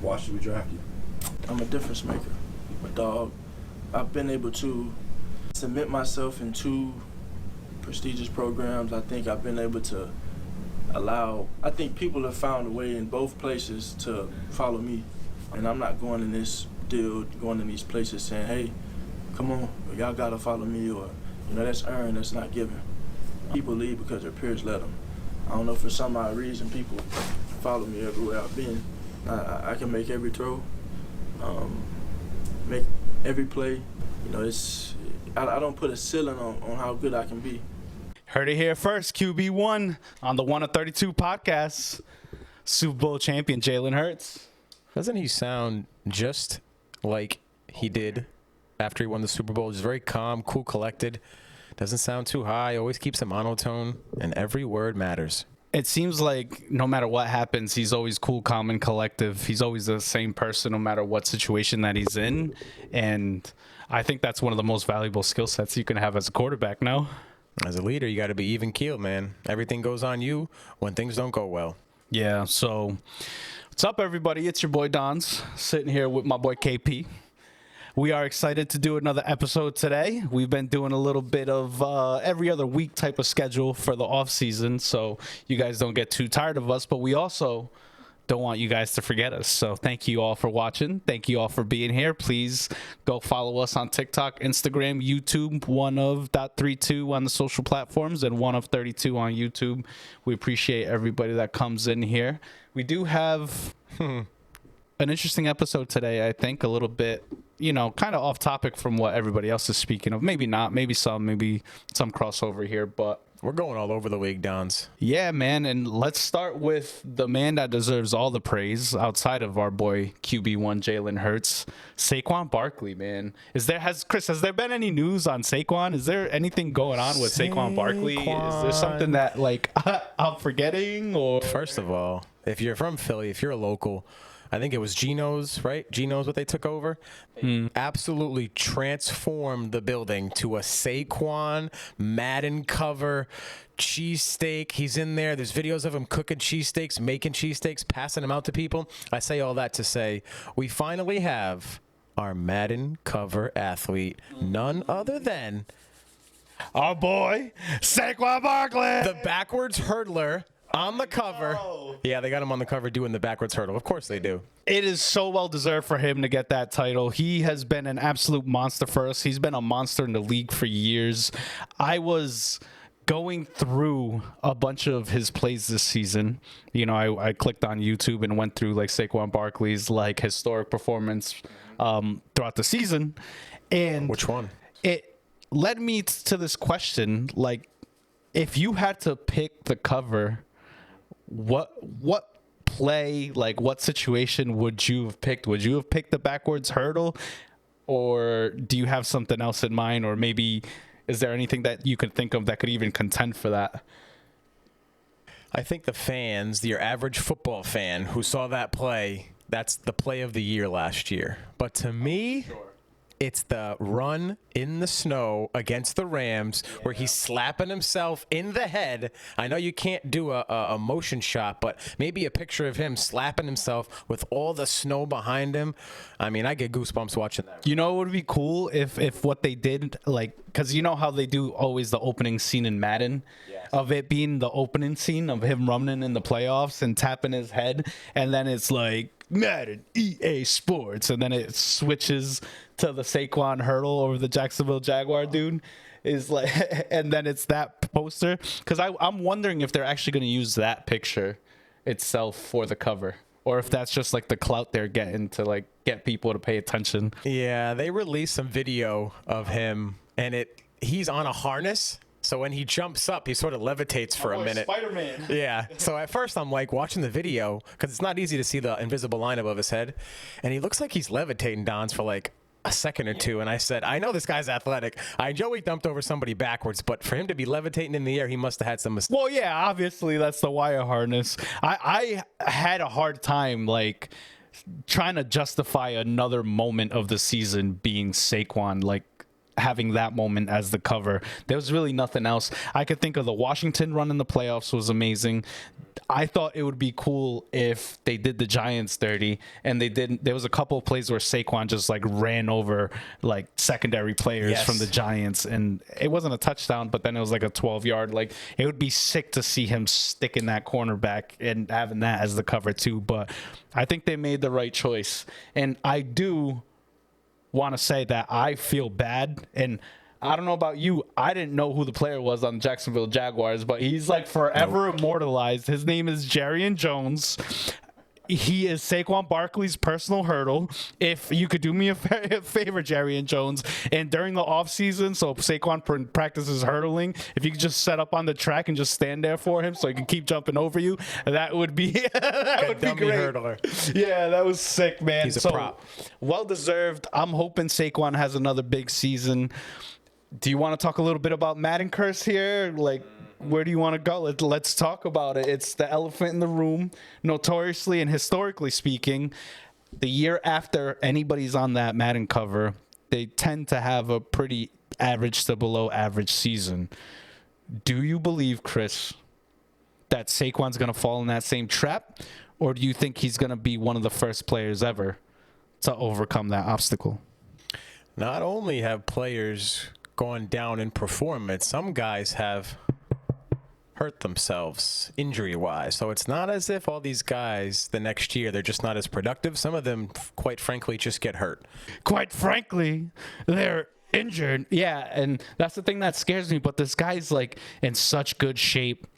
Why should we draft you? I'm a difference maker, a dog. I've been able to submit myself in 2 prestigious programs. I think I've been able to I think people have found a way in both places to follow me. And I'm not going in this deal, going in these places saying, hey, come on, y'all gotta follow me, or, that's earned, that's not given. People leave because their peers let them. I don't know, for some odd reason, people follow me everywhere I've been. I can make every throw, make every play. I don't put a ceiling on how good I can be. Heard it here first. QB1 on the 1 of 32 podcast. Super Bowl champion Jalen Hurts. Doesn't he sound just like he did after he won the Super Bowl? Just very calm, cool, collected. Doesn't sound too high. Always keeps a monotone, and every word matters. It seems like no matter what happens, he's always cool, calm, and collective. He's always the same person no matter what situation that he's in. And I think that's one of the most valuable skill sets you can have as a quarterback now. As a leader, you got to be even keeled, man. Everything goes on you when things don't go well. Yeah, so what's up, everybody? It's your boy Dons, sitting here with my boy KP. We are excited to do another episode today. We've been doing a little bit of every other week type of schedule for the offseason, so you guys don't get too tired of us, but we also don't want you guys to forget us. So thank you all for watching. Thank you all for being here. Please go follow us on TikTok, Instagram, YouTube, 1 of 32 on the social platforms, and 1 of 32 on YouTube. We appreciate everybody that comes in here. We do have an interesting episode today, I think, a little bit, kind of off topic from what everybody else is speaking of. Maybe not, maybe some crossover here, but we're going all over the league, Dons. Yeah, man, and let's start with the man that deserves all the praise outside of our boy QB1 Jalen Hurts, Saquon Barkley, man. Has there been any news on Saquon? Is there anything going on with Saquon Barkley? Is there something that I'm forgetting? Or first of all, if you're from Philly, if you're a local, I think it was Geno's, right? Geno's what they took over. Absolutely transformed the building to a Saquon Madden cover cheesesteak. He's in there. There's videos of him cooking cheesesteaks, making cheesesteaks, passing them out to people. I say all that to say we finally have our Madden cover athlete, none other than our boy Saquon Barkley, the backwards hurdler. On the cover. Yeah, they got him on the cover doing the backwards hurdle. Of course they do. It is so well deserved for him to get that title. He has been an absolute monster for us. He's been a monster in the league for years. I was going through a bunch of his plays this season. I clicked on YouTube and went through Saquon Barkley's historic performance throughout the season. And which one? It led me to this question, if you had to pick the cover, what play, what situation would you have picked? Would you have picked the backwards hurdle, or do you have something else in mind, or maybe is there anything that you could think of that could even contend for that? I think the fans, your average football fan who saw that play, that's the play of the year last year. But to me, it's the run in the snow against the Rams where he's slapping himself in the head. I know you can't do a motion shot, but maybe a picture of him slapping himself with all the snow behind him. I mean, I get goosebumps watching that. It would be cool if what they did, because you know how they do always the opening scene in Madden, of it being the opening scene of him running in the playoffs and tapping his head, and then it's Madden, EA Sports, and then it switches to the Saquon hurdle over the Jacksonville Jaguar dude and then it's that poster, because I'm wondering if they're actually going to use that picture itself for the cover, or if that's just the clout they're getting to get people to pay attention. Yeah, they released some video of him, and he's on a harness. So when he jumps up, he sort of levitates for a minute. Spider-Man. Yeah. So at first I'm watching the video, because it's not easy to see the invisible line above his head. And he looks like he's levitating, Dons, for a second or two. And I said, I know this guy's athletic. I know he dumped over somebody backwards, but for him to be levitating in the air, he must have had some mistakes. Well, yeah, obviously that's the wire harness. I had a hard time, trying to justify another moment of the season being Saquon, having that moment as the cover. There was really nothing else. I could think of the Washington run in the playoffs was amazing. I thought it would be cool if they did the Giants dirty, and they didn't. There was a couple of plays where Saquon just like ran over like secondary players from the Giants, and it wasn't a touchdown, but then it was like a 12-yard. Like, it would be sick to see him sticking that cornerback and having that as the cover too. But I think they made the right choice, and I do want to say that I feel bad, and I don't know about you. I didn't know who the player was on the Jacksonville Jaguars, but he's like forever immortalized. His name is Jarrian Jones. He is Saquon Barkley's personal hurdle. If you could do me a favor, Jarrian Jones, and during the offseason, so Saquon practices hurdling, if you could just set up on the track and just stand there for him so he can keep jumping over you, that would be that would be great. Hurdler. Yeah, that was sick, man. He's a prop. Well deserved. I'm hoping Saquon has another big season. Do you want to talk a little bit about Madden curse here? Like, where do you want to go? Let's talk about it. It's the elephant in the room. Notoriously and historically speaking, the year after anybody's on that Madden cover, they tend to have a pretty average to below average season. Do you believe, Chris, that Saquon's going to fall in that same trap? Or do you think he's going to be one of the first players ever to overcome that obstacle? Not only have players gone down in performance, some guys have hurt themselves injury-wise. So it's not as if all these guys the next year, they're just not as productive. Some of them, quite frankly, just get hurt. Quite frankly, they're injured. Yeah, and that's the thing that scares me. But this guy's like in such good shape.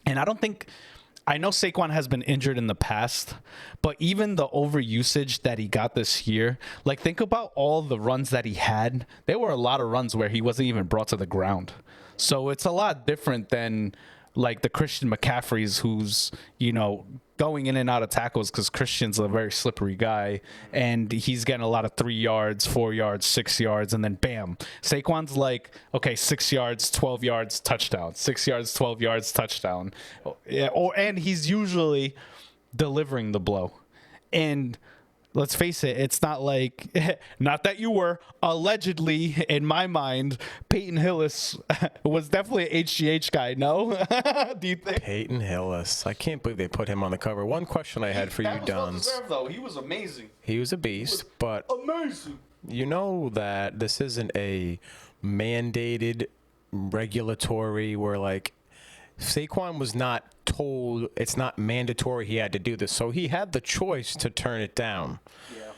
And I know Saquon has been injured in the past, but even the overusage that he got this year, like, think about all the runs that he had. There were a lot of runs where he wasn't even brought to the ground. So it's a lot different than like the Christian McCaffreys, who's, you know, going in and out of tackles, because Christian's a very slippery guy, and he's getting a lot of 3 yards, 4 yards, 6 yards, and then bam. Saquon's like, okay, 6 yards, 12 yards, touchdown. 6 yards, 12 yards, touchdown. Yeah, and he's usually delivering the blow. And let's face it, it's not like, not that you were, allegedly, in my mind, Peyton Hillis was definitely an HGH guy, no? Do you think? Peyton Hillis. I can't believe they put him on the cover. One question I had for you, Dons. Well deserved, though. He was amazing. He was a beast, but amazing. You know that this isn't a mandated regulatory where, like, Saquon was not told, it's not mandatory he had to do this, so he had the choice to turn it down. Yeah.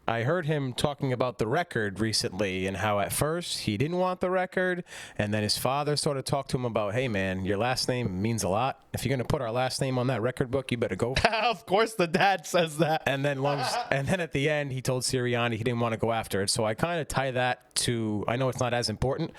I heard him talking about the record recently and how at first he didn't want the record, and then his father sort of talked to him about, hey man, your last name means a lot. If you're going to put our last name on that record book, you better go. Of course the dad says that. And then at the end he told Sirianni he didn't want to go after it. So I kind of tie that to, I know it's not as important,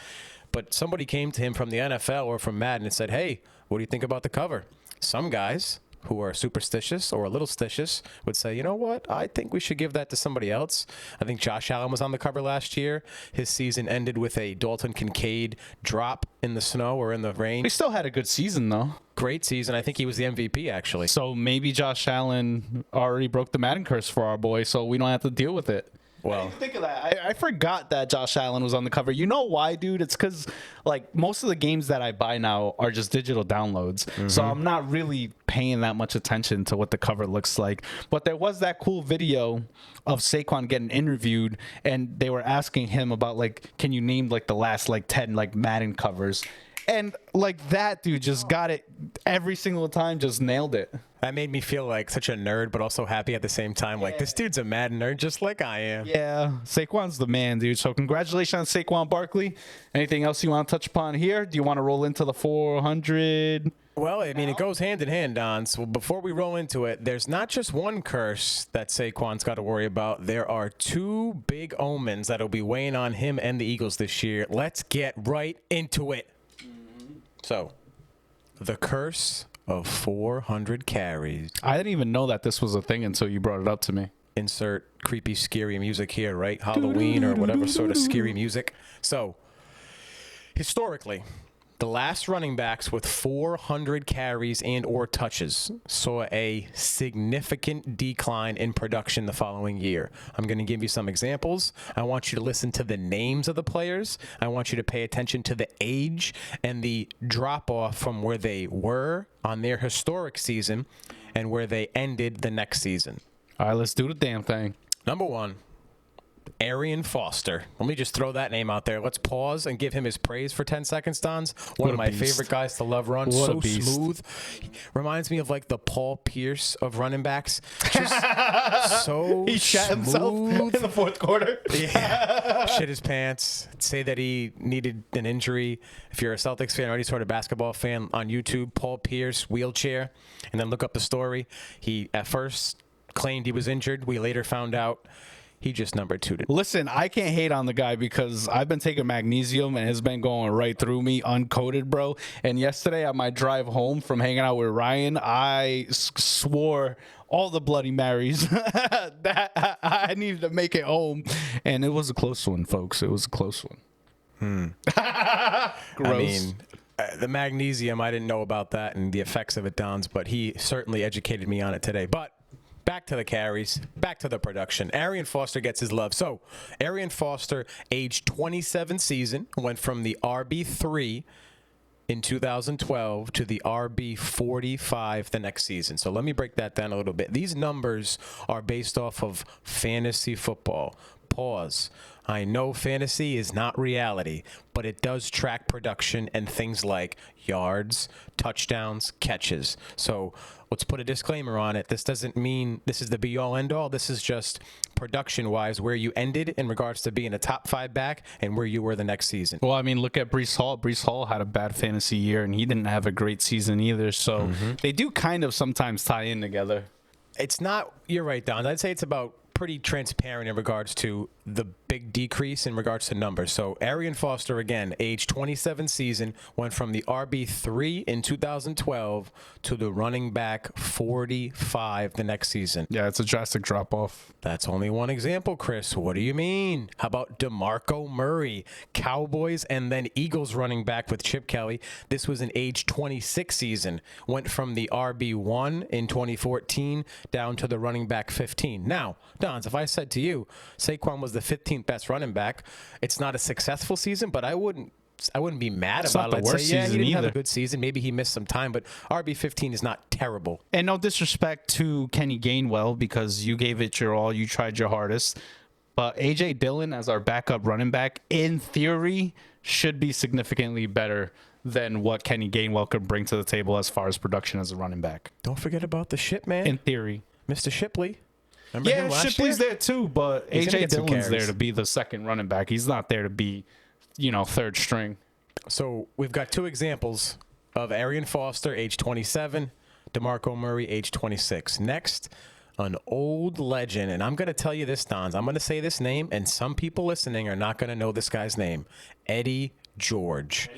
but somebody came to him from the NFL or from Madden and said, hey, what do you think about the cover? Some guys who are superstitious or a little stitious would say, you know what, I think we should give that to somebody else. I think Josh Allen was on the cover last year. His season ended with a Dalton Kincaid drop in the snow or in the rain. He still had a good season, though. Great season. I think he was the MVP, actually. So maybe Josh Allen already broke the Madden curse for our boy, so we don't have to deal with it. Well, think of that. I forgot that Josh Allen was on the cover. You know why, dude? It's because, like, most of the games that I buy now are just digital downloads. Mm-hmm. So I'm not really paying that much attention to what the cover looks like. But there was that cool video of Saquon getting interviewed, and they were asking him about, like, can you name, like, the last, like, 10, like, Madden covers? And, like, that dude just got it every single time, just nailed it. That made me feel like such a nerd, but also happy at the same time. Like, this dude's a Madden nerd just like I am. Yeah, Saquon's the man, dude. So congratulations on Saquon Barkley. Anything else you want to touch upon here? Do you want to roll into the 400? Well, I mean, it goes hand in hand, Don. So before we roll into it, there's not just one curse that Saquon's got to worry about. There are two big omens that'll be weighing on him and the Eagles this year. Let's get right into it. So, the curse of 400 carries. I didn't even know that this was a thing until you brought it up to me. Insert creepy, scary music here, right? Halloween or whatever sort of scary music. So, historically, The last running backs with 400 carries and or touches saw a significant decline in production the following year. I'm going to give you some examples. I want you to listen to the names of the players. I want you to pay attention to the age and the drop-off from where they were on their historic season and where they ended the next season. All right, let's do the damn thing. Number 1. Arian Foster. Let me just throw that name out there. Let's pause and give him his praise for 10 seconds, Dons. One of my favorite guys to love run. What so a beast. smooth. Reminds me of like the Paul Pierce of running backs. Just so He shot himself in the fourth quarter. Yeah. Shit his pants. Say that he needed an injury. If you're a Celtics fan or any sort of basketball fan on YouTube, Paul Pierce, wheelchair, and then look up the story. He at first claimed he was injured. We later found out he just number 2 to. Listen, I can't hate on the guy because I've been taking magnesium and it's been going right through me, uncoated, bro. And yesterday on my drive home from hanging out with Ryan, I swore all the Bloody Marys that I needed to make it home. And it was a close one, folks. It was a close one. Gross. I mean, the magnesium, I didn't know about that and the effects of it, Dons, but he certainly educated me on it today. But back to the carries, back to the production. Arian Foster gets his love. So, Arian Foster, age 27 season, went from the RB3 in 2012 to the RB45 the next season. So let me break that down a little bit. These numbers are based off of fantasy football. Pause. I know fantasy is not reality, but it does track production and things like yards, touchdowns, catches. So let's put a disclaimer on it. This doesn't mean this is the be-all, end-all. This is just production-wise where you ended in regards to being a top 5 back and where you were the next season. Well, I mean, look at Breece Hall. Breece Hall had a bad fantasy year, and he didn't have a great season either. So they do kind of sometimes tie in together. It's not, you're right, Don. I'd say it's about pretty transparent in regards to the big decrease in regards to numbers. So Arian Foster, again, age 27 season, went from the RB3 in 2012 to the running back 45 the next season. Yeah, it's a drastic drop-off. That's only one example, Chris. What do you mean? How about DeMarco Murray, Cowboys and then Eagles running back with Chip Kelly? This was an age 26 season. Went from the RB1 in 2014 down to the running back 15. Now, Dons, if I said to you, Saquon was the 15th best running back, it's not a successful season, but I wouldn't be mad It's about not it. the I'd worst say, yeah, he season didn't have either. a good season. Maybe he missed some time, but RB15 is not terrible. And no disrespect to Kenny Gainwell because you gave it your all. You tried your hardest. But A.J. Dillon as our backup running back, in theory, should be significantly better than what Kenny Gainwell could bring to the table as far as production as a running back. Don't forget about the ship, man. In theory. Mr. Shipley. Remember him last Shipley's year? there too, but He's gonna A.J. get some Dillon's there carries. to be the second running back. He's not there to be, third string. So we've got 2 examples of Arian Foster, age 27, DeMarco Murray, age 26. Next, an old legend, and I'm going to tell you this, Dons. I'm going to say this name, and some people listening are not going to know this guy's name. Eddie George.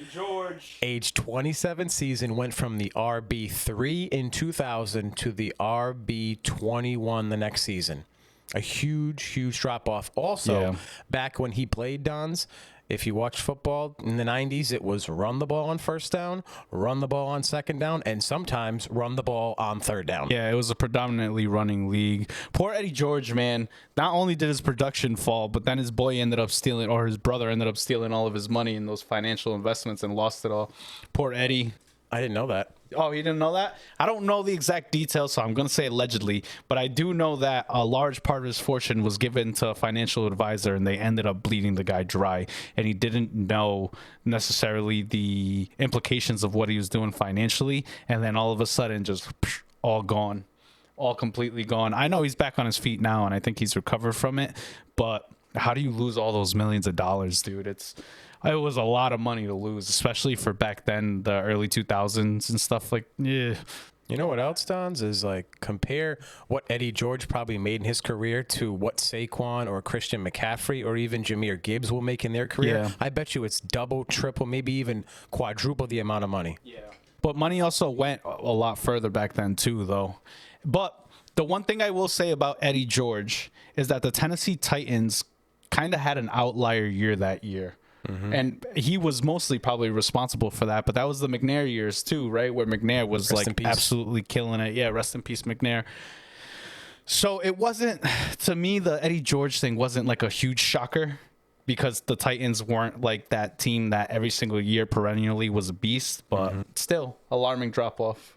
Age 27 season, went from the RB3 in 2000 to the RB21 the next season. A huge drop-off. Also, back when he played, Dons, if you watched football in the 90s, it was run the ball on first down, run the ball on second down, and sometimes run the ball on third down. Yeah, it was a predominantly running league. Poor Eddie George, man. Not only did his production fall, but then his boy ended up stealing, or his brother ended up stealing all of his money in those financial investments and lost it all. Poor Eddie. I didn't know that. Oh, you didn't know that? I don't know the exact details, so I'm going to say allegedly, but I do know that a large part of his fortune was given to a financial advisor, and they ended up bleeding the guy dry, and he didn't know necessarily the implications of what he was doing financially, and then all of a sudden just all gone, all completely gone. I know he's back on his feet now, and I think he's recovered from it, but how do you lose all those millions of dollars, dude? It was a lot of money to lose, especially for back then, the early 2000s and stuff like, yeah. You know what else, Dons, is like compare what Eddie George probably made in his career to what Saquon or Christian McCaffrey or even Jahmyr Gibbs will make in their career. Yeah. I bet you it's double, triple, maybe even quadruple the amount of money. Yeah. But money also went a lot further back then too, though. But the one thing I will say about Eddie George is that the Tennessee Titans kind of had an outlier year that year. And he was mostly probably responsible for that. But that was the McNair years too, right? Where McNair was Rest in like peace. absolutely killing it. Yeah, rest in peace, McNair. So it wasn't, to me, the Eddie George thing wasn't like a huge shocker because the Titans weren't like that team that every single year perennially was a beast. But still, alarming drop off.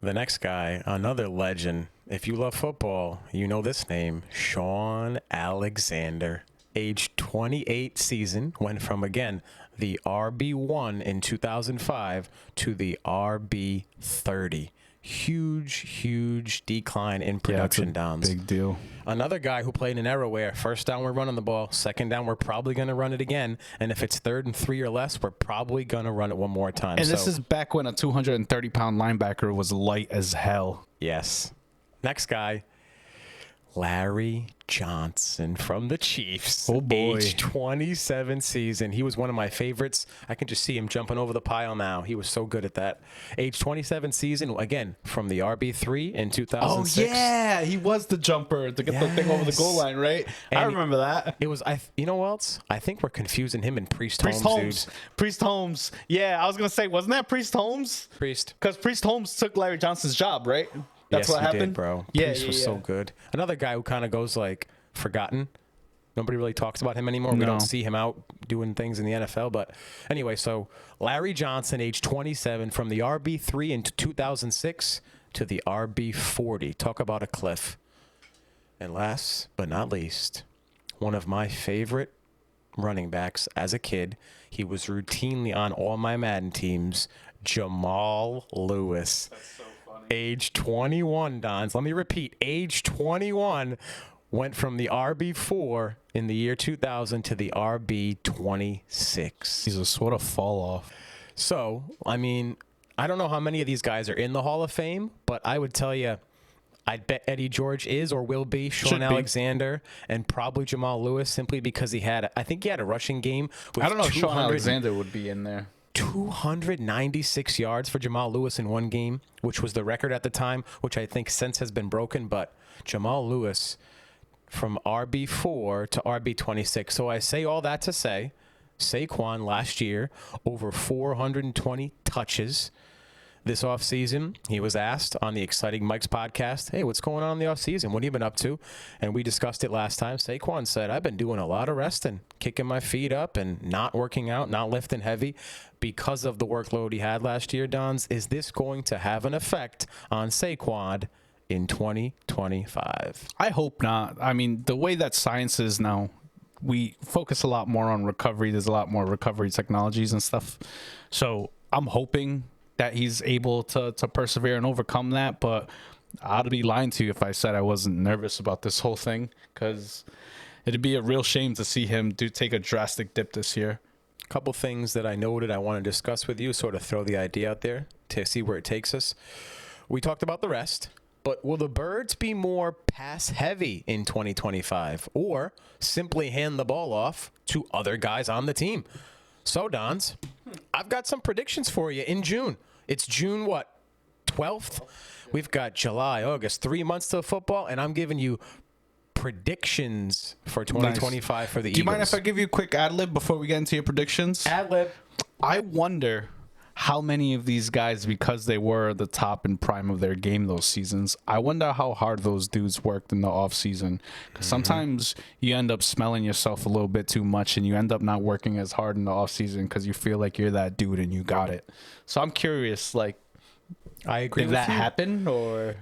The next guy, another legend. If you love football, you know this name, Sean Alexander. Age 28 season, went from, again, the RB1 in 2005 to the RB30. Huge decline in production downs. Big deal. Another guy who played an era where first down we're running the ball, second down we're probably going to run it again, and if it's 3rd and 3 or less, we're probably going to run it one more time. And this is back when a 230-pound linebacker was light as hell. Yes. Next guy, Larry Johnson from the Chiefs. Oh, boy. Age 27 season. He was one of my favorites. I can just see him jumping over the pile now. He was so good at that. Age 27 season, again, from the RB3 in 2006. Oh, yeah. He was the jumper to get the thing over the goal line, right? I And remember that. It was, you know what else? I think we're confusing him and Priest Holmes, dude. Priest Holmes. Yeah, I was going to say, wasn't that Priest Holmes? Priest. Because Priest Holmes took Larry Johnson's job, right? That's Yes, what he happened, did, bro. Yeah, Priest was so good. Another guy who kind of goes like forgotten. Nobody really talks about him anymore. We No. don't see him out doing things in the NFL. But anyway, so Larry Johnson, age 27, from the RB3 in 2006 to the RB40. Talk about a cliff. And last but not least, one of my favorite running backs as a kid. He was routinely on all my Madden teams, Jamal Lewis. Age 21, Dons. Let me repeat. Age 21 went from the RB4 in the year 2000 to the RB26. Jesus, what a fall off. So, I mean, I don't know how many of these guys are in the Hall of Fame, but I would tell you, I'd bet Eddie George is or will be Should Sean be. Alexander and probably Jamal Lewis simply because I think he had a rushing game. With I don't know if Sean 200 Alexander would be in there. 296 yards for Jamal Lewis in one game, which was the record at the time, which I think since has been broken. But Jamal Lewis from RB4 to RB26. So I say all that to say, Saquon last year, over 420 touches. This offseason, he was asked on the Exciting Mike's podcast, hey, what's going on in the offseason? What have you been up to? And we discussed it last time. Saquon said, I've been doing a lot of resting, kicking my feet up and not working out, not lifting heavy because of the workload he had last year, Dons. Is this going to have an effect on Saquon in 2025? I hope not. I mean, the way that science is now, we focus a lot more on recovery. There's a lot more recovery technologies and stuff. So I'm hoping that he's able to persevere and overcome that. But I'd be lying to you if I said I wasn't nervous about this whole thing, because it'd be a real shame to see him take a drastic dip this year. A couple things that I noted I want to discuss with you, sort of throw the idea out there to see where it takes us. We talked about the rest, but will the Birds be more pass heavy in 2025 or simply hand the ball off to other guys on the team? So, Dons, I've got some predictions for you in June. It's June, what, 12th? We've got July, August, 3 months till football, and I'm giving you predictions for 2025 for the Eagles. Do you mind if I give you a quick ad-lib before we get into your predictions? Ad-lib. I wonder how many of these guys, because they were the top and prime of their game those seasons, I wonder how hard those dudes worked in the offseason. Because sometimes you end up smelling yourself a little bit too much and you end up not working as hard in the offseason because you feel like you're that dude and you got it. So I'm curious, like, I agree did with that you. happen? Or,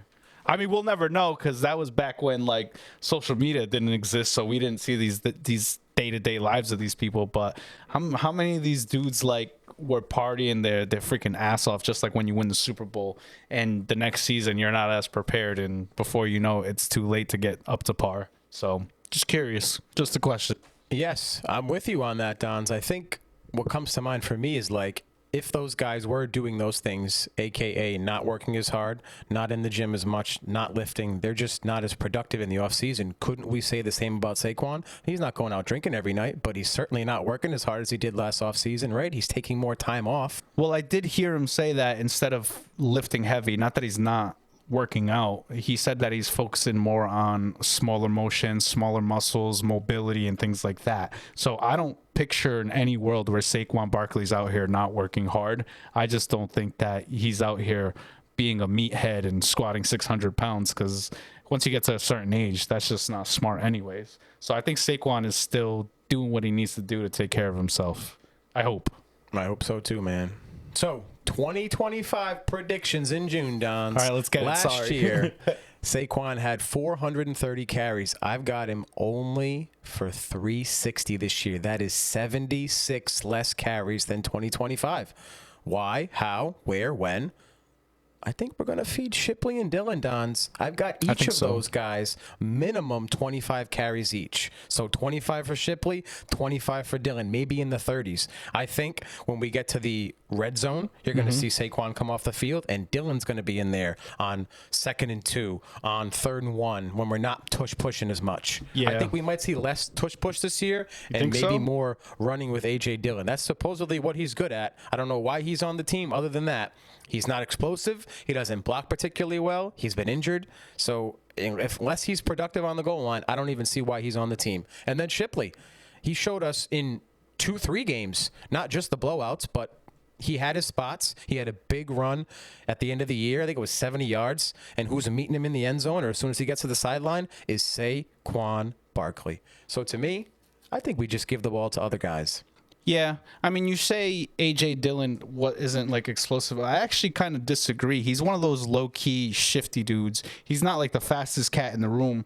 I mean, we'll never know because that was back when, like, social media didn't exist, so we didn't see these day-to-day lives of these people. But how many of these dudes, like, were partying their freaking ass off just like when you win the Super Bowl and the next season you're not as prepared and before you know it's too late to get up to par. So just curious, just a question. Yes, I'm with you on that, Dons. I think what comes to mind for me is like if those guys were doing those things, a.k.a. not working as hard, not in the gym as much, not lifting, they're just not as productive in the offseason. Couldn't we say the same about Saquon? He's not going out drinking every night, but he's certainly not working as hard as he did last offseason, right? He's taking more time off. Well, I did hear him say that instead of lifting heavy, not that he's not working out. He said that he's focusing more on smaller motions, smaller muscles, mobility, and things like that. So I don't picture in any world where Saquon Barkley's out here not working hard. I just don't think that he's out here being a meathead and squatting 600 pounds, because once you get to a certain age, that's just not smart anyways. So I think Saquon is still doing what he needs to do to take care of himself. I hope so too, man. So 2025 predictions in June, Dons. All right, let's get it. Last year, Saquon had 430 carries. I've got him only for 360 this year. That is 76 less carries than 2025. Why? How? Where? When? I think we're going to feed Shipley and Dylan, Dons. I've got each of those guys minimum 25 carries each. So 25 for Shipley, 25 for Dylan, maybe in the 30s. I think when we get to the red zone, you're going to see Saquon come off the field, and Dylan's going to be in there on 2nd and 2, on 3rd and 1, when we're not pushing as much. Yeah. I think we might see less push this year and maybe more running with A.J. Dillon. That's supposedly what he's good at. I don't know why he's on the team other than that. He's not explosive. He doesn't block particularly well. He's been injured. So unless he's productive on the goal line, I don't even see why he's on the team. And then Shipley, he showed us in 2-3 games, not just the blowouts, but he had his spots. He had a big run at the end of the year. I think it was 70 yards. And who's meeting him in the end zone or as soon as he gets to the sideline is Saquon Barkley. So to me, I think we just give the ball to other guys. Yeah, I mean, you say A.J. Dillon isn't like explosive. I actually kind of disagree. He's one of those low-key, shifty dudes. He's not like the fastest cat in the room,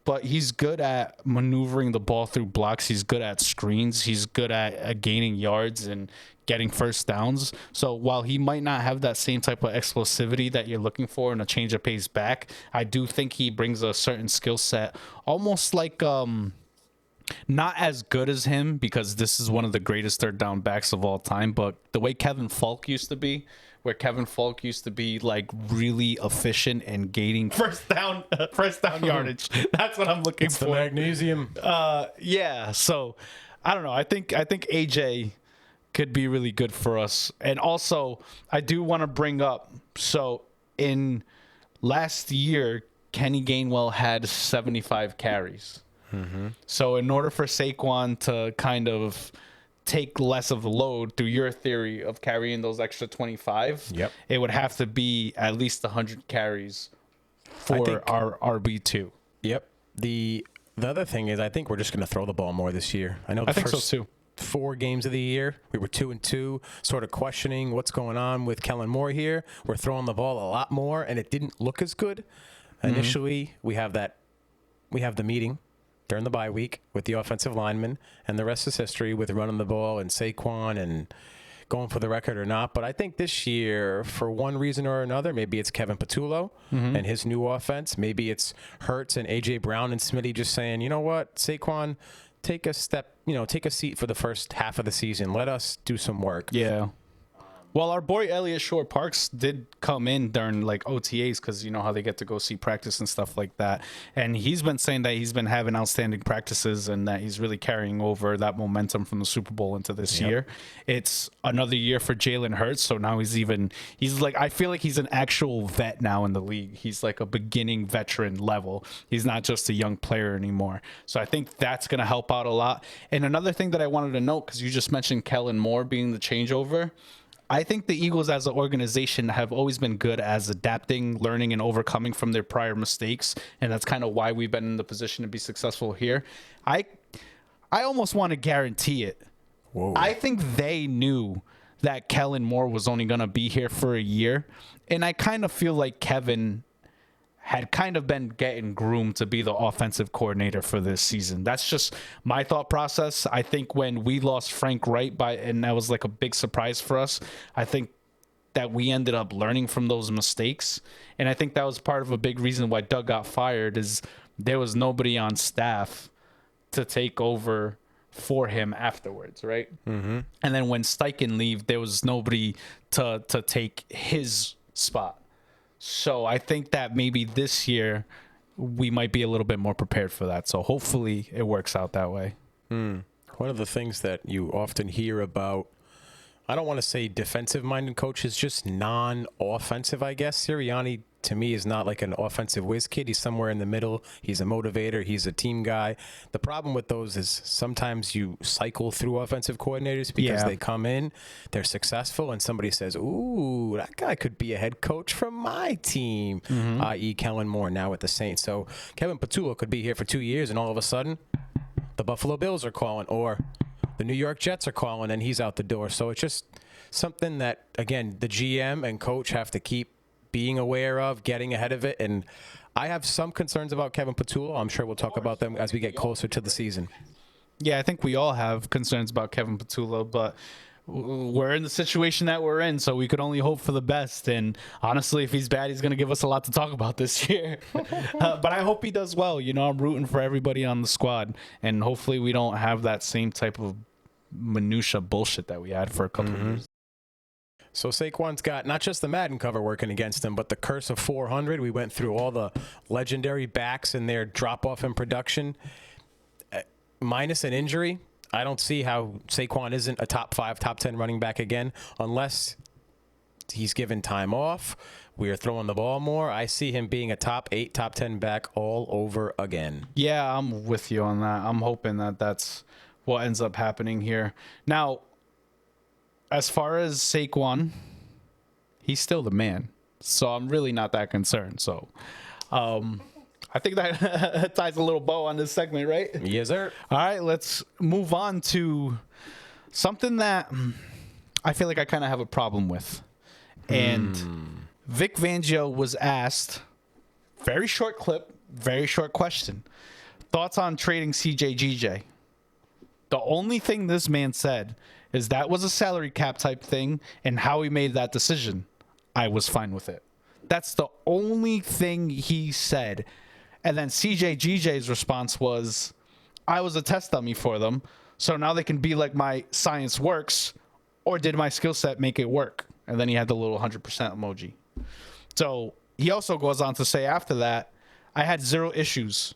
but he's good at maneuvering the ball through blocks. He's good at screens. He's good at gaining yards and getting first downs. So while he might not have that same type of explosivity that you're looking for in a change of pace back, I do think he brings a certain skill set, almost like not as good as him, because this is one of the greatest third down backs of all time, but the way Kevin Falk used to be, where Kevin Falk used to be like really efficient and gaining first down yardage. That's what I'm looking for. The magnesium. Yeah. So I don't know. I think AJ could be really good for us. And also I do want to bring up, so in last year, Kenny Gainwell had 75 carries. So in order for Saquon to kind of take less of the load through your theory of carrying those extra 25, it would have to be at least 100 carries for our RB2. Yep. The other thing is I think we're just going to throw the ball more this year. I know the think first so too. 4 games of the year, we were 2-2, sort of questioning what's going on with Kellen Moore here. We're throwing the ball a lot more, and it didn't look as good. Initially, we have the meeting during the bye week with the offensive lineman, and the rest is history with running the ball and Saquon and going for the record or not. But I think this year, for one reason or another, maybe it's Kevin Patullo and his new offense. Maybe it's Hurts and A.J. Brown and Smitty just saying, you know what, Saquon, take a seat for the first half of the season. Let us do some work. Yeah. Well, our boy Elliot Shore Parks did come in during like OTAs, because you know how they get to go see practice and stuff like that. And he's been saying that he's been having outstanding practices and that he's really carrying over that momentum from the Super Bowl into this year. It's another year for Jalen Hurts. So now he's like, I feel like he's an actual vet now in the league. He's like a beginning veteran level. He's not just a young player anymore. So I think that's going to help out a lot. And another thing that I wanted to note, because you just mentioned Kellen Moore being the changeover, I think the Eagles as an organization have always been good as adapting, learning, and overcoming from their prior mistakes. And that's kind of why we've been in the position to be successful here. I almost want to guarantee it. Whoa. I think they knew that Kellen Moore was only going to be here for a year. And I kind of feel like Kevin had kind of been getting groomed to be the offensive coordinator for this season. That's just my thought process. I think when we lost Frank Wright and that was like a big surprise for us, I think that we ended up learning from those mistakes. And I think that was part of a big reason why Doug got fired, is there was nobody on staff to take over for him afterwards, right? And then when Steichen leave, there was nobody to take his spot. So I think that maybe this year we might be a little bit more prepared for that. So hopefully it works out that way. One of the things that you often hear about, I don't want to say defensive-minded coaches, just non-offensive, I guess. Sirianni to me is not like an offensive whiz kid. He's somewhere in the middle. He's a motivator. He's a team guy. The problem with those is sometimes you cycle through offensive coordinators because they come in, they're successful, and somebody says, ooh, that guy could be a head coach from my team, i.e. Kellen Moore now with the Saints. So Kevin Patullo could be here for 2 years, and all of a sudden the Buffalo Bills are calling, or the New York Jets are calling, and he's out the door. So it's just something that, again, the GM and coach have to keep being aware of, getting ahead of it. And I have some concerns about Kevin Patullo. I'm sure we'll talk about them as we get closer to the season. Yeah, I think we all have concerns about Kevin Patullo, but we're in the situation that we're in, so we could only hope for the best. And honestly, if he's bad, he's going to give us a lot to talk about this year. But I hope he does well. You know, I'm rooting for everybody on the squad, and hopefully we don't have that same type of minutia bullshit that we had for a couple of years. So Saquon's got not just the Madden cover working against him, but the curse of 400. We went through all the legendary backs and their drop-off in production. Minus an injury, I don't see how Saquon isn't a top 5, top 10 running back again, unless he's given time off. We are throwing the ball more. I see him being a top 8, top 10 back all over again. Yeah, I'm with you on that. I'm hoping that that's what ends up happening here. Now, as far as Saquon, he's still the man. So I'm really not that concerned. So I think that ties a little bow on this segment, right? Yes, sir. All right, let's move on to something that I feel like I kind of have a problem with. And Vic Fangio was asked, very short clip, very short question, thoughts on trading CJGJ. The only thing this man said is that was a salary cap type thing, and how he made that decision, I was fine with it. That's the only thing he said. And then CJGJ's response was, I was a test dummy for them, so now they can be like my science works, or did my skill set make it work? And then he had the little 100% emoji. So he also goes on to say after that, I had 0 issues.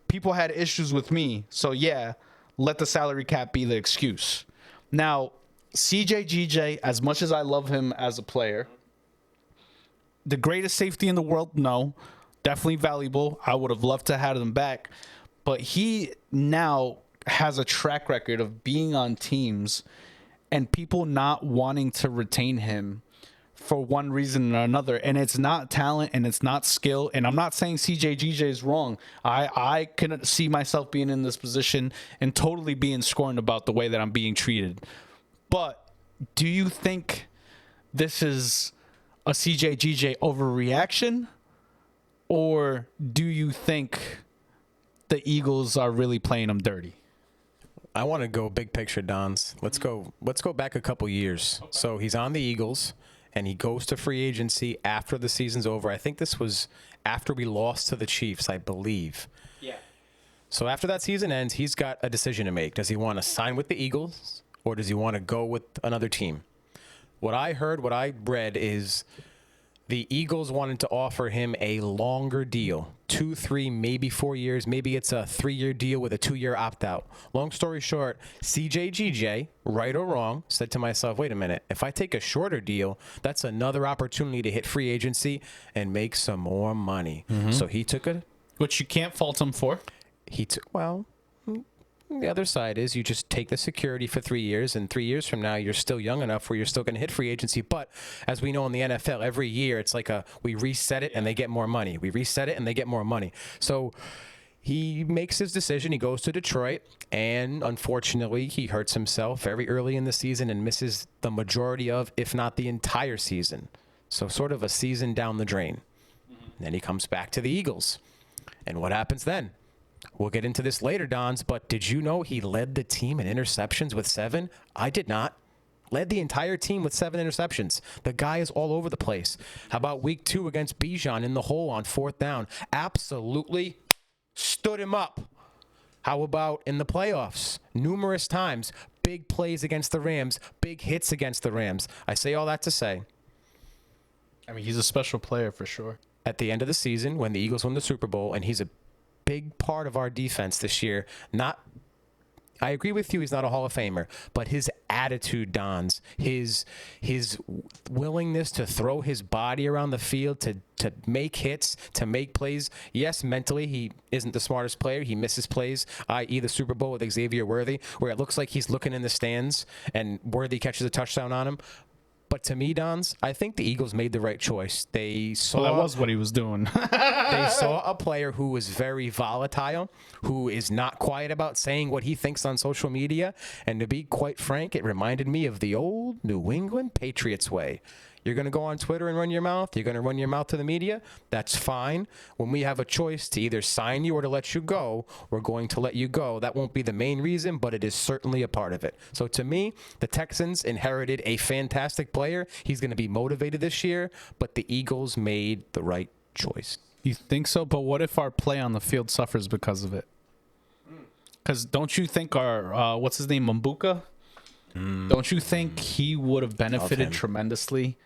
People had issues with me, so yeah, let the salary cap be the excuse. Now, CJGJ, as much as I love him as a player, the greatest safety in the world, no. Definitely valuable. I would have loved to have him back. But he now has a track record of being on teams and people not wanting to retain him for one reason or another. And it's not talent and it's not skill. And I'm not saying CJGJ is wrong. I can see myself being in this position and totally being scorned about the way that I'm being treated. But do you think this is a CJGJ overreaction? Or do you think the Eagles are really playing them dirty? I want to go big picture, Dons. Let's go back a couple years. Okay. So he's on the Eagles, and he goes to free agency after the season's over. I think this was after we lost to the Chiefs, I believe. Yeah. So after that season ends, he's got a decision to make. Does he want to sign with the Eagles, or does he want to go with another team? What I heard, what I read is the Eagles wanted to offer him a longer deal, 2, 3, maybe 4 years. Maybe it's a 3-year deal with a 2-year opt-out. Long story short, CJGJ, right or wrong, said to myself, wait a minute, if I take a shorter deal, that's another opportunity to hit free agency and make some more money. So he took it. Which you can't fault him for. He took, well, the other side is you just take the security for 3 years, and 3 years from now, you're still young enough where you're still going to hit free agency. But as we know in the NFL, every year it's like we reset it and they get more money. We reset it and they get more money. So he makes his decision. He goes to Detroit, and unfortunately, he hurts himself very early in the season and misses the majority of, if not the entire season. So sort of a season down the drain. Then he comes back to the Eagles. And what happens then? We'll get into this later, Dons, but did you know he led the team in interceptions with 7? I did not. Led the entire team with 7 interceptions. The guy is all over the place. How about week 2 against Bijan in the hole on 4th down? Absolutely stood him up. How about in the playoffs? Numerous times, big plays against the Rams, big hits against the Rams. I say all that to say, I mean, he's a special player for sure. At the end of the season, when the Eagles won the Super Bowl, and he's a big part of our defense this year, I agree with you, he's not a Hall of Famer, but his attitude, Don's, his willingness to throw his body around the field, to make hits, to make plays. Yes, mentally he isn't the smartest player. He misses plays, i.e. the Super Bowl with Xavier Worthy, where it looks like he's looking in the stands and Worthy catches a touchdown on him. But to me, Dons, I think the Eagles made the right choice. They saw Well, that was what he was doing. they saw a player who was very volatile, who is not quiet about saying what he thinks on social media. And to be quite frank, it reminded me of the old New England Patriots way. You're going to go on Twitter and run your mouth. You're going to run your mouth to the media. That's fine. When we have a choice to either sign you or to let you go, we're going to let you go. That won't be the main reason, but it is certainly a part of it. So to me, the Texans inherited a fantastic player. He's going to be motivated this year, but the Eagles made the right choice. You think so? But what if our play on the field suffers because of it? Because don't you think our, what's his name, Mbuka? Don't you think he would have benefited tremendously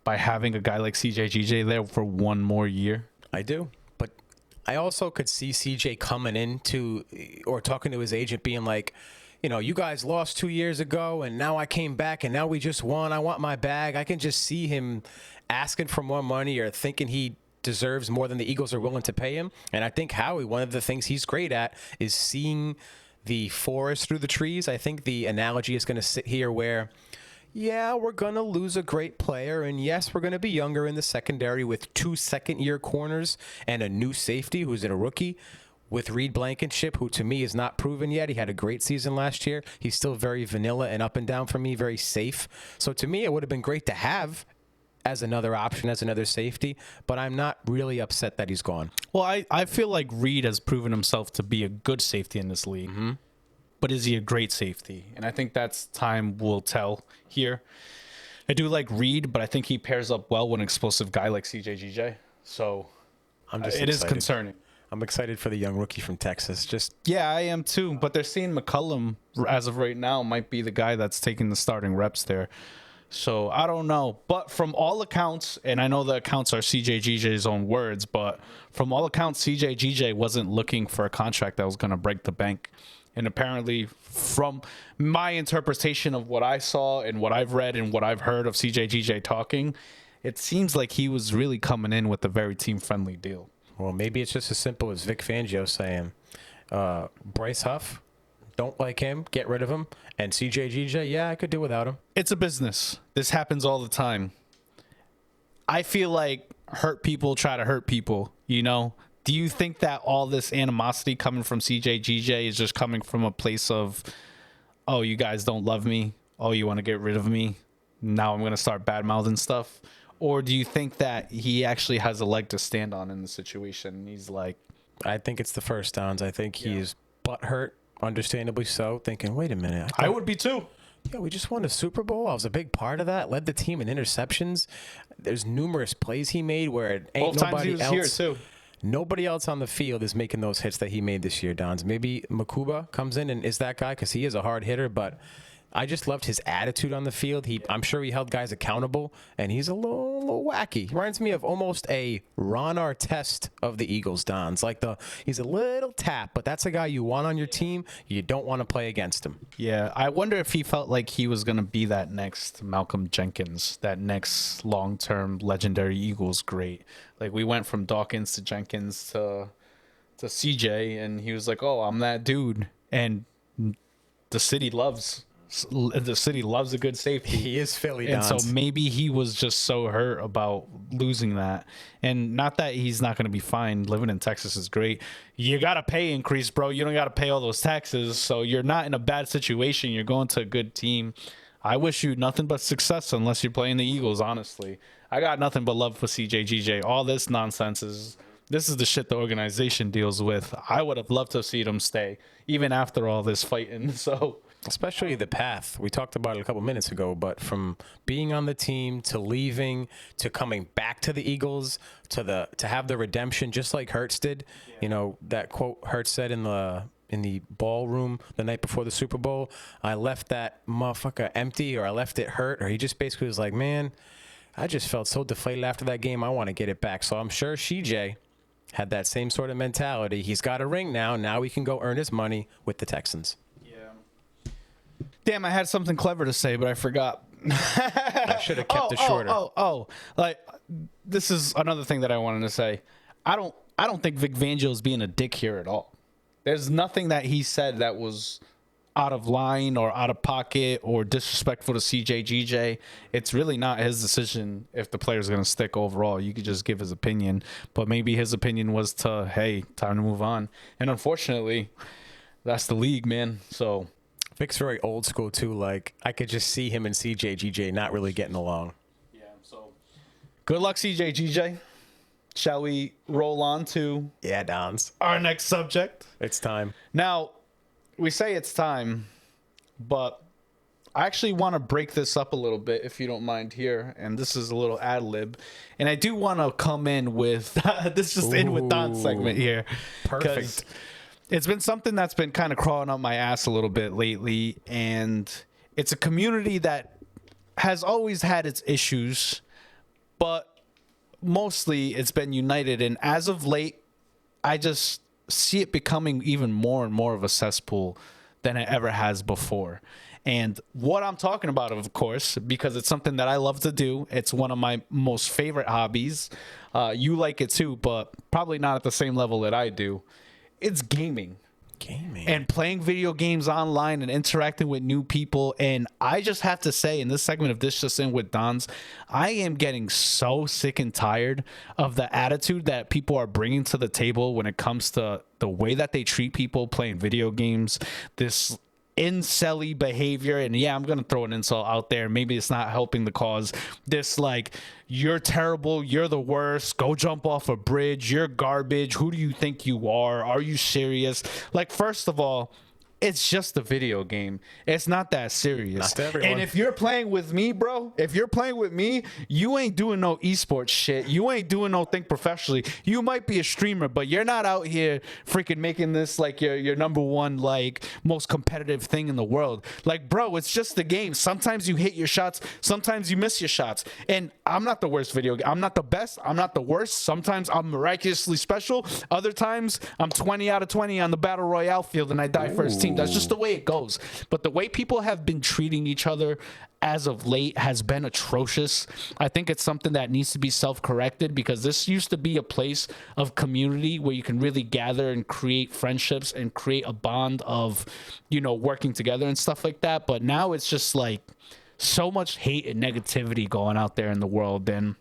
by having a guy like CJGJ there for one more year? I do. But I also could see CJ coming into or talking to his agent being like, you know, you guys lost 2 years ago and now I came back and now we just won. I want my bag. I can just see him asking for more money or thinking he deserves more than the Eagles are willing to pay him. And I think Howie, one of the things he's great at is seeing the forest through the trees. I think the analogy is going to sit here where, yeah, we're going to lose a great player, and yes, we're going to be younger in the secondary with 2 second-year corners and a new safety who's a rookie with Reed Blankenship, who to me is not proven yet. He had a great season last year. He's still very vanilla and up and down for me, very safe. So to me, it would have been great to have as another option, as another safety, but I'm not really upset that he's gone. Well, I feel like Reed has proven himself to be a good safety in this league. But is he a great safety? And I think that's time will tell here. I do like Reed, but I think he pairs up well with an explosive guy like CJGJ. So it is concerning. I'm excited for the young rookie from Texas. Yeah, I am too. But they're seeing McCullum, as of right now, might be the guy that's taking the starting reps there. So I don't know. But from all accounts, and I know the accounts are CJGJ's own words, but from all accounts, CJGJ wasn't looking for a contract that was going to break the bank. And apparently, from my interpretation of what I saw and what I've read and what I've heard of CJGJ talking, it seems like he was really coming in with a very team-friendly deal. Well, maybe it's just as simple as Vic Fangio saying, Bryce Huff, don't like him, get rid of him. And CJGJ, yeah, I could do without him. It's a business. This happens all the time. I feel like hurt people try to hurt people, you know? Do you think that all this animosity coming from CJGJ is just coming from a place of, oh, you guys don't love me? Oh, you want to get rid of me? Now I'm going to start bad-mouthing stuff? Or do you think that he actually has a leg to stand on in the situation? He's like... I think it's the first, Downs. I think he's butthurt, understandably so, thinking, wait a minute. I would be too. Yeah, we just won a Super Bowl. I was a big part of that. Led the team in interceptions. There's numerous plays he made where it ain't Both nobody times he else. was here too. Nobody else on the field is making those hits that he made this year, Dons. Maybe Makuba comes in and is that guy because he is a hard hitter, but I just loved his attitude on the field. I'm sure he held guys accountable, and he's a little wacky. He reminds me of almost a Ron Artest of the Eagles, Dons. He's a little tap, but that's a guy you want on your team. You don't want to play against him. Yeah, I wonder if he felt like he was going to be that next Malcolm Jenkins, that next long-term legendary Eagles great. Like, we went from Dawkins to Jenkins to CJ, and he was like, oh, I'm that dude. And the city loves a good safety. He is Philly, and Dons. so maybe he was just so hurt about losing that. And not that he's not going to be fine. Living in Texas is great. You got a pay increase, bro. You don't got to pay all those taxes. So you're not in a bad situation. You're going to a good team. I wish you nothing but success unless you're playing the Eagles, honestly. I got nothing but love for CJGJ. All this nonsense this is the shit the organization deals with. I would have loved to see them stay, even after all this fighting. So... especially the path. We talked about it a couple minutes ago, but from being on the team to leaving to coming back to the Eagles to have the redemption, just like Hurts did. Yeah. You know, that quote Hurts said in the ballroom the night before the Super Bowl, I left that motherfucker empty, or I left it hurt, or he just basically was like, man, I just felt so deflated after that game. I want to get it back. So I'm sure CJ had that same sort of mentality. He's got a ring now. Now he can go earn his money with the Texans. Damn, I had something clever to say, but I forgot. I should have kept it shorter. Like, this is another thing that I wanted to say. I don't think Vic Fangio is being a dick here at all. There's nothing that he said that was out of line or out of pocket or disrespectful to CJ. It's really not his decision if the player's going to stick overall. You could just give his opinion, but maybe his opinion was to, hey, time to move on. And unfortunately, that's the league, man. So Vic's very old school too. Like, I could just see him and CJ not really getting along. yeah, so good luck, CJ. Shall we roll on to Dons. our next subject? It's time. Now, we say it's time, but I actually want to break this up a little bit, if you don't mind here. And this is a little ad lib. And I do want to come in with this just in with Don's segment here. Perfect. It's been something that's been kind of crawling up my ass a little bit lately. And it's a community that has always had its issues, but mostly it's been united. And as of late, I just see it becoming even more and more of a cesspool than it ever has before. And what I'm talking about, of course, because it's something that I love to do, it's one of my most favorite hobbies. You like it too, but probably not at the same level that I do. It's gaming. And playing video games online and interacting with new people. And I just have to say, in this segment of This Just In with Dons, I am getting so sick and tired of the attitude that people are bringing to the table when it comes to the way that they treat people playing video games. This incelly behavior, and yeah, I'm gonna throw an insult out there. Maybe it's not helping the cause. This like, you're terrible, you're the worst, go jump off a bridge, you're garbage, who do you think you are you serious? Like, first of all, it's just a video game. It's not that serious. Not to everyone. And if you're playing with me, bro, if you're playing with me, you ain't doing no esports shit. You ain't doing no thing professionally. You might be a streamer, but you're not out here freaking making this like your number one, like, most competitive thing in the world. Like, bro, it's just a game. Sometimes you hit your shots. Sometimes you miss your shots. And I'm not the worst video game. I'm not the best. I'm not the worst. Sometimes I'm miraculously special. Other times I'm 20 out of 20 on the battle royale field and I die first team. That's just the way it goes. But the way people have been treating each other as of late has been atrocious. I think it's something that needs to be self-corrected, because this used to be a place of community where you can really gather and create friendships and create a bond of, you know, working together and stuff like that. But now it's just like so much hate and negativity going out there in the world. And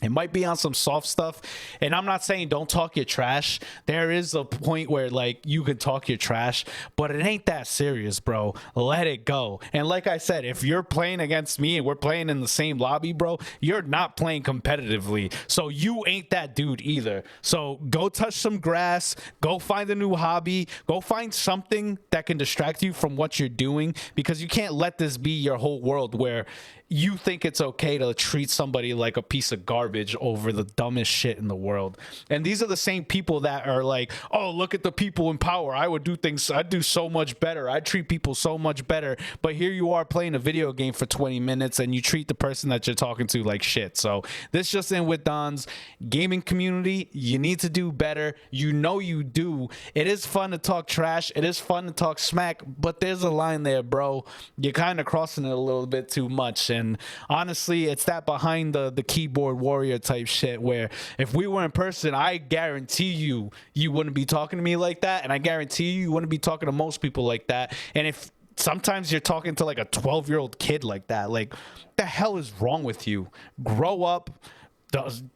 it might be on some soft stuff, and I'm not saying don't talk your trash. There is a point where, like, you can talk your trash, but it ain't that serious, bro. Let it go. And like I said, if you're playing against me and we're playing in the same lobby, bro, you're not playing competitively, so you ain't that dude either. So go touch some grass, go find a new hobby, go find something that can distract you from what you're doing, because you can't let this be your whole world where you think it's okay to treat somebody like a piece of garbage over the dumbest shit in the world. And these are the same people that are like, oh, look at the people in power. I would do things, I'd do so much better. I'd treat people so much better. But here you are playing a video game for 20 minutes and you treat the person that you're talking to like shit. So This Just In with Don's gaming community, you need to do better. You know you do. It is fun to talk trash. It is fun to talk smack, but there's a line there, bro. You're kind of crossing it a little bit too much. And honestly, it's that behind the keyboard warrior type shit where if we were in person, I guarantee you wouldn't be talking to me like that, and I guarantee you wouldn't be talking to most people like that. And if sometimes you're talking to like a 12-year-old kid like that, like, what the hell is wrong with you? Grow up,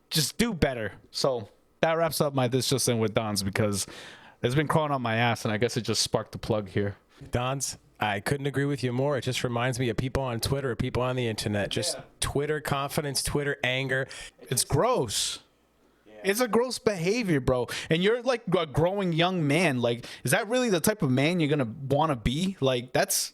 just do better. So that wraps up my This Just In with Don's, because it's been crawling on my ass, and I guess it just sparked the plug here. Don's, I couldn't agree with you more. It just reminds me of people on Twitter, people on the internet. Just Twitter confidence, Twitter anger. It's gross. It's a gross behavior, bro. And you're like a growing young man. Like, is that really the type of man you're gonna want to be? Like, that's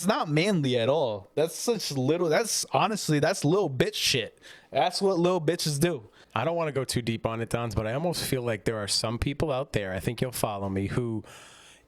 not manly at all. That's honestly little bitch shit. That's what little bitches do. I don't want to go too deep on it, Dons, but I almost feel like there are some people out there, I think you'll follow me, who,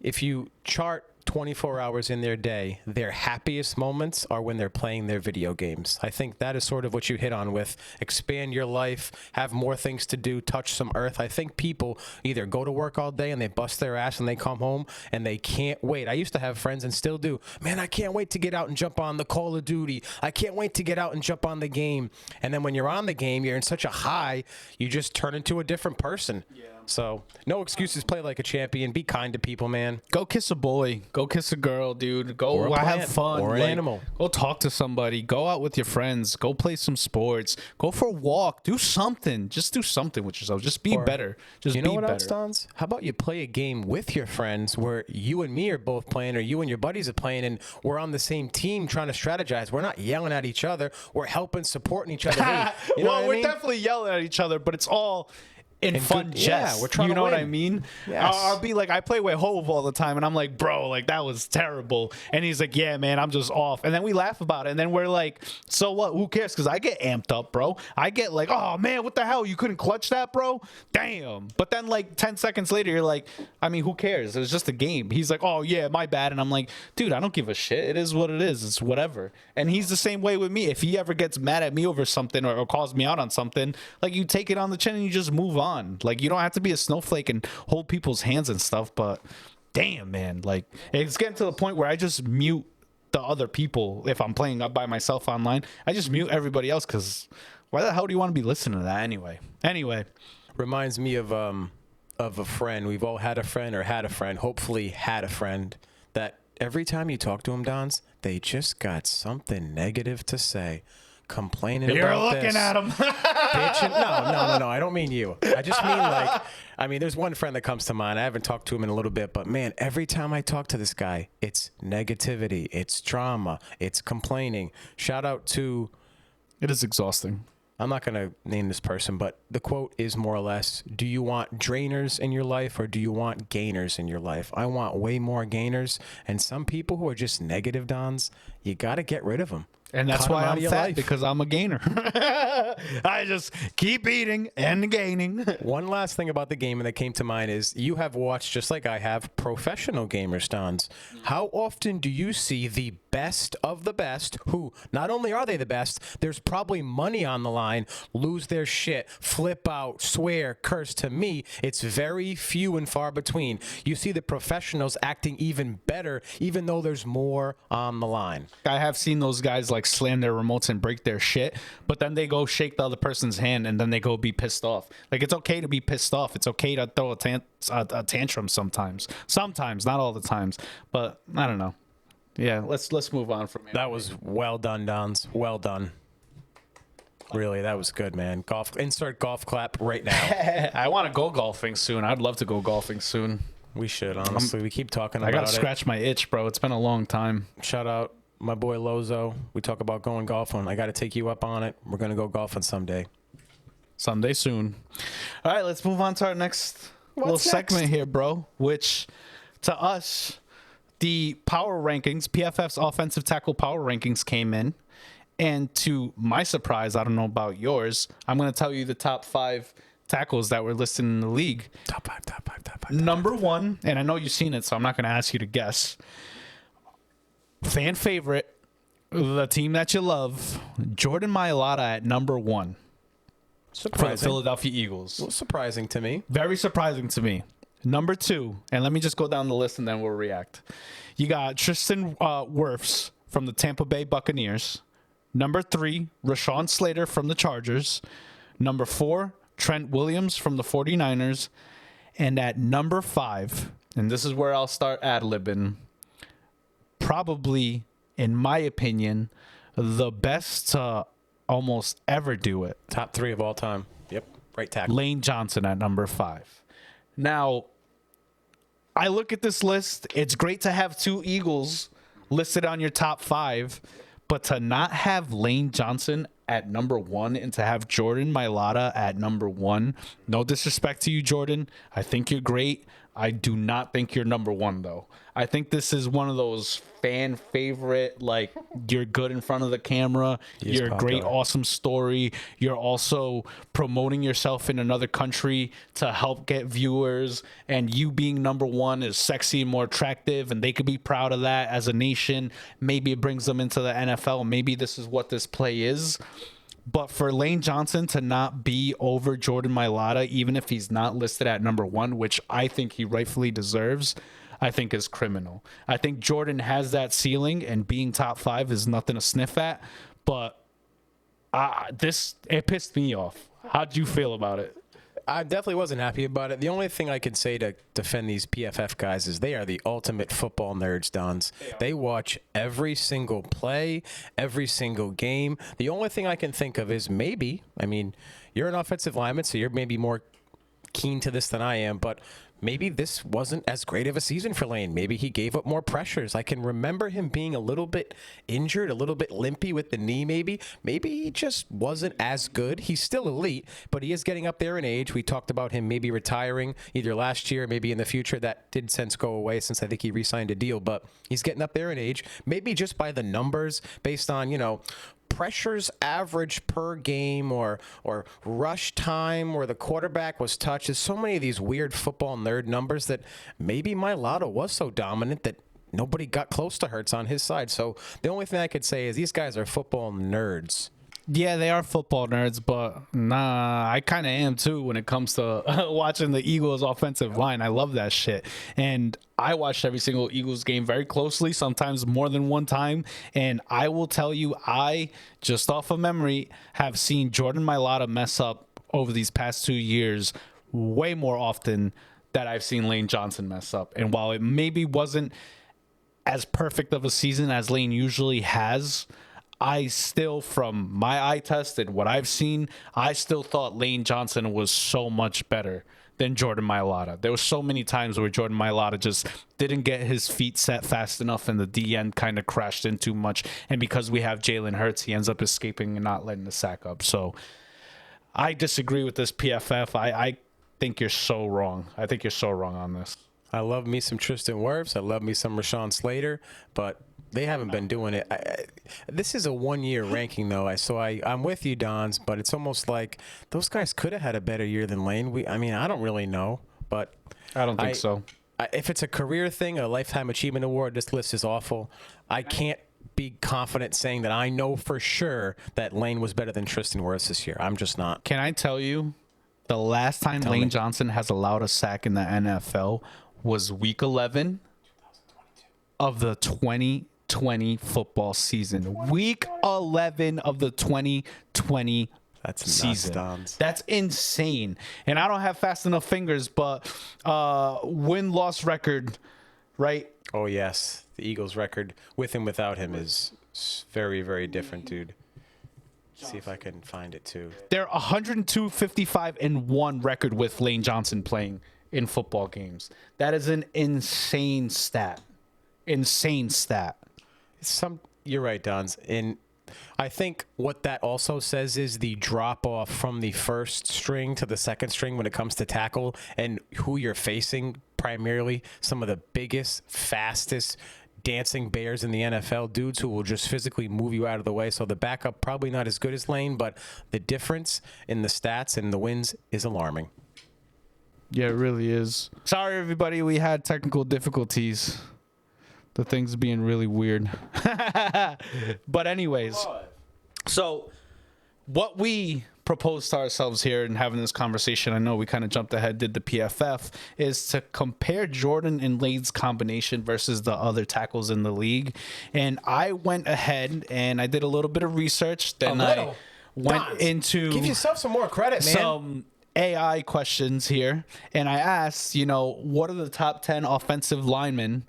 if you chart 24 hours in their day, their happiest moments are when they're playing their video games. I think that is sort of what you hit on with expand your life, have more things to do, touch some earth. I think people either go to work all day and they bust their ass and they come home and they can't wait. I used to have friends and still do. Man, I can't wait to get out and jump on the Call of Duty. I can't wait to get out and jump on the game. And then when you're on the game, you're in such a high, you just turn into a different person. Yeah. So no excuses. Play like a champion. Be kind to people, man. Go kiss a boy. Go kiss a girl, dude. Go Or a have plant. fun. Or an Like, animal. Go talk to somebody. Go out with your friends. Go play some sports. Go for a walk. Do something. Just do something with yourself. Just be better. Just You know be what better. else, Dons? How about you play a game with your friends where you and me are both playing, or you and your buddies are playing, and we're on the same team trying to strategize. We're not yelling at each other. We're helping, supporting each other. Hey, you know Well, what I we're mean? definitely yelling at each other, but it's all in fun good- jest. yeah, we're trying you to know what I win. mean? Yes. I'll be like, I play with Hove all the time, and I'm like, bro, like that was terrible. And he's like, yeah, man, I'm just off. And then we laugh about it, and then we're like, so what? Who cares? Because I get amped up, bro. I get like, oh man, what the hell? You couldn't clutch that, bro? Damn. But then like 10 seconds later, you're like, I mean, who cares? It was just a game. He's like, oh yeah, my bad. And I'm like, dude, I don't give a shit. It is what it is. It's whatever. And he's the same way with me. If he ever gets mad at me over something or calls me out on something, like you take it on the chin and you just move on. Like you don't have to be a snowflake and hold people's hands and stuff, but damn, man, like it's getting to the point where I just mute the other people if I'm playing up by myself online. I just mute everybody else because why the hell do you want to be listening to that anyway? Reminds me of a friend. We've all had a friend or had a friend, hopefully had a friend, that every time you talk to them, Dons, they just got something negative to say. Complaining You're about looking this. at him. Bitching. No. I don't mean you. I just mean like, there's one friend that comes to mind. I haven't talked to him in a little bit, but man, every time I talk to this guy, it's negativity, it's drama, it's complaining. Shout out to, It is exhausting. I'm not going to name this person, but the quote is more or less, do you want drainers in your life or do you want gainers in your life? I want way more gainers. And some people who are just negative, Dons, you got to get rid of them. And that's Cut 'em why out I'm of your fat, life. because I'm a gainer. I just keep eating and gaining. One last thing about the game that came to mind is you have watched, just like I have, professional gamers, Dons. How often do you see the best of the best, who not only are they the best, there's probably money on the line, lose their shit, flip out, swear, curse? To me, it's very few and far between. You see the professionals acting even better, even though there's more on the line. I have seen those guys like slam their remotes and break their shit, but then they go shake the other person's hand and then they go be pissed off. Like, it's okay to be pissed off. It's okay to throw a tantrum sometimes. Sometimes, not all the times. But I don't know. Yeah, let's move on from here. That was well done, Dons. Well done. Really, that was good, man. Insert golf clap right now. I want to go golfing soon. I'd love to go golfing soon. We should, honestly. We keep talking about I it. gotta scratch my itch, bro. It's been a long time. Shout out my boy Lozo. We talk about going golfing. I got to take you up on it. We're going to go golfing someday. Someday soon. All right, let's move on to our next little segment here, bro, which to us, the power rankings, PFF's offensive tackle power rankings came in. And to my surprise, I don't know about yours, I'm going to tell you the top 5 tackles that were listed in the league. Top five. Number 1, and I know you've seen it, so I'm not going to ask you to guess. Fan favorite, the team that you love, Jordan Mailata at number 1 for the Surprising. Philadelphia Eagles. A little surprising to me. Very surprising to me. Number 2, and let me just go down the list and then we'll react. You got Tristan Wirfs from the Tampa Bay Buccaneers. Number 3, Rashawn Slater from the Chargers. Number 4, Trent Williams from the 49ers. And at number 5, and this is where I'll start ad-libbing, probably, in my opinion, the best to almost ever do it. Top 3 of all time. Yep. Right tackle. Lane Johnson at number 5. Now, I look at this list. It's great to have 2 Eagles listed on your top 5, but to not have Lane Johnson at number 1 and to have Jordan Mailata at number 1, no disrespect to you, Jordan. I think you're great, I do not think you're number one, though. I think this is one of those fan favorite, like, you're good in front of the camera. You're a great, awesome story. You're also promoting yourself in another country to help get viewers. And you being number one is sexy and more attractive. And they could be proud of that as a nation. Maybe it brings them into the NFL. Maybe this is what this play is. But for Lane Johnson to not be over Jordan Mailata, even if he's not listed at number one, which I think he rightfully deserves, I think is criminal. I think Jordan has that ceiling, and being top 5 is nothing to sniff at. But it pissed me off. How'd you feel about it? I definitely wasn't happy about it. The only thing I can say to defend these PFF guys is they are the ultimate football nerds, Dons. They watch every single play, every single game. The only thing I can think of is maybe, I mean, you're an offensive lineman, so you're maybe more keen to this than I am, but maybe this wasn't as great of a season for Lane. Maybe he gave up more pressures. I can remember him being a little bit injured, a little bit limpy with the knee maybe. Maybe he just wasn't as good. He's still elite, but he is getting up there in age. We talked about him maybe retiring either last year, maybe in the future. That did since go away since I think he re-signed a deal, but he's getting up there in age. Maybe just by the numbers based on, you know, pressures average per game or rush time where the quarterback was touched. There's so many of these weird football nerd numbers that maybe Mailata was so dominant that nobody got close to Hurts on his side. So the only thing I could say is these guys are football nerds. Yeah, they are football nerds, but nah, I kind of am too when it comes to watching the Eagles offensive line. I love that shit. And I watched every single Eagles game very closely, sometimes more than one time. And I will tell you, I, just off of memory, have seen Jordan Mailata mess up over these past 2 years way more often than I've seen Lane Johnson mess up. And while it maybe wasn't as perfect of a season as Lane usually has, I still, from my eye test and what I've seen, I still thought Lane Johnson was so much better than Jordan Mailata. There were so many times where Jordan Mailata just didn't get his feet set fast enough and the DN kind of crashed in too much. And because we have Jalen Hurts, he ends up escaping and not letting the sack up. So I disagree with this PFF. I think you're so wrong. I think you're so wrong on this. I love me some Tristan Wirfs. I love me some Rashawn Slater, but they haven't been doing it. This is a one-year ranking, though. I'm with you, Dons, but it's almost like those guys could have had a better year than Lane. I mean, I don't really know, but I don't think so. If it's a career thing, a lifetime achievement award, this list is awful. I can't be confident saying that I know for sure that Lane was better than Tristan Wirfs this year. I'm just not. Can I tell you, the last time Lane Johnson has allowed a sack in the NFL was Week 11 of the 2020 football season. Week 11 of the 2020 season. Nuts, that's insane. And I don't have fast enough fingers, but win-loss record, right? Oh, yes. The Eagles record with and without him is very, very different, dude. See if I can find it, too. They're 102-55-1 record with Lane Johnson playing in football games. That is an insane stat. Insane stat. You're right, Dons. And I think what that also says is the drop off from the first string to the second string when it comes to tackle and who you're facing, primarily some of the biggest, fastest dancing bears in the NFL, dudes who will just physically move you out of the way. So the backup probably not as good as Lane, but the difference in the stats and the wins is alarming. Yeah, it really is. Sorry, everybody. We had technical difficulties. The thing's being really weird. But anyways, so what we proposed to ourselves here and having this conversation, I know we kind of jumped ahead, did the PFF, is to compare Jordan and Lane's combination versus the other tackles in the league. And I went ahead and I did a little bit of research. Then I went into... Give yourself some more credit, man. Some AI questions here, and I asked, what are the top 10 offensive lines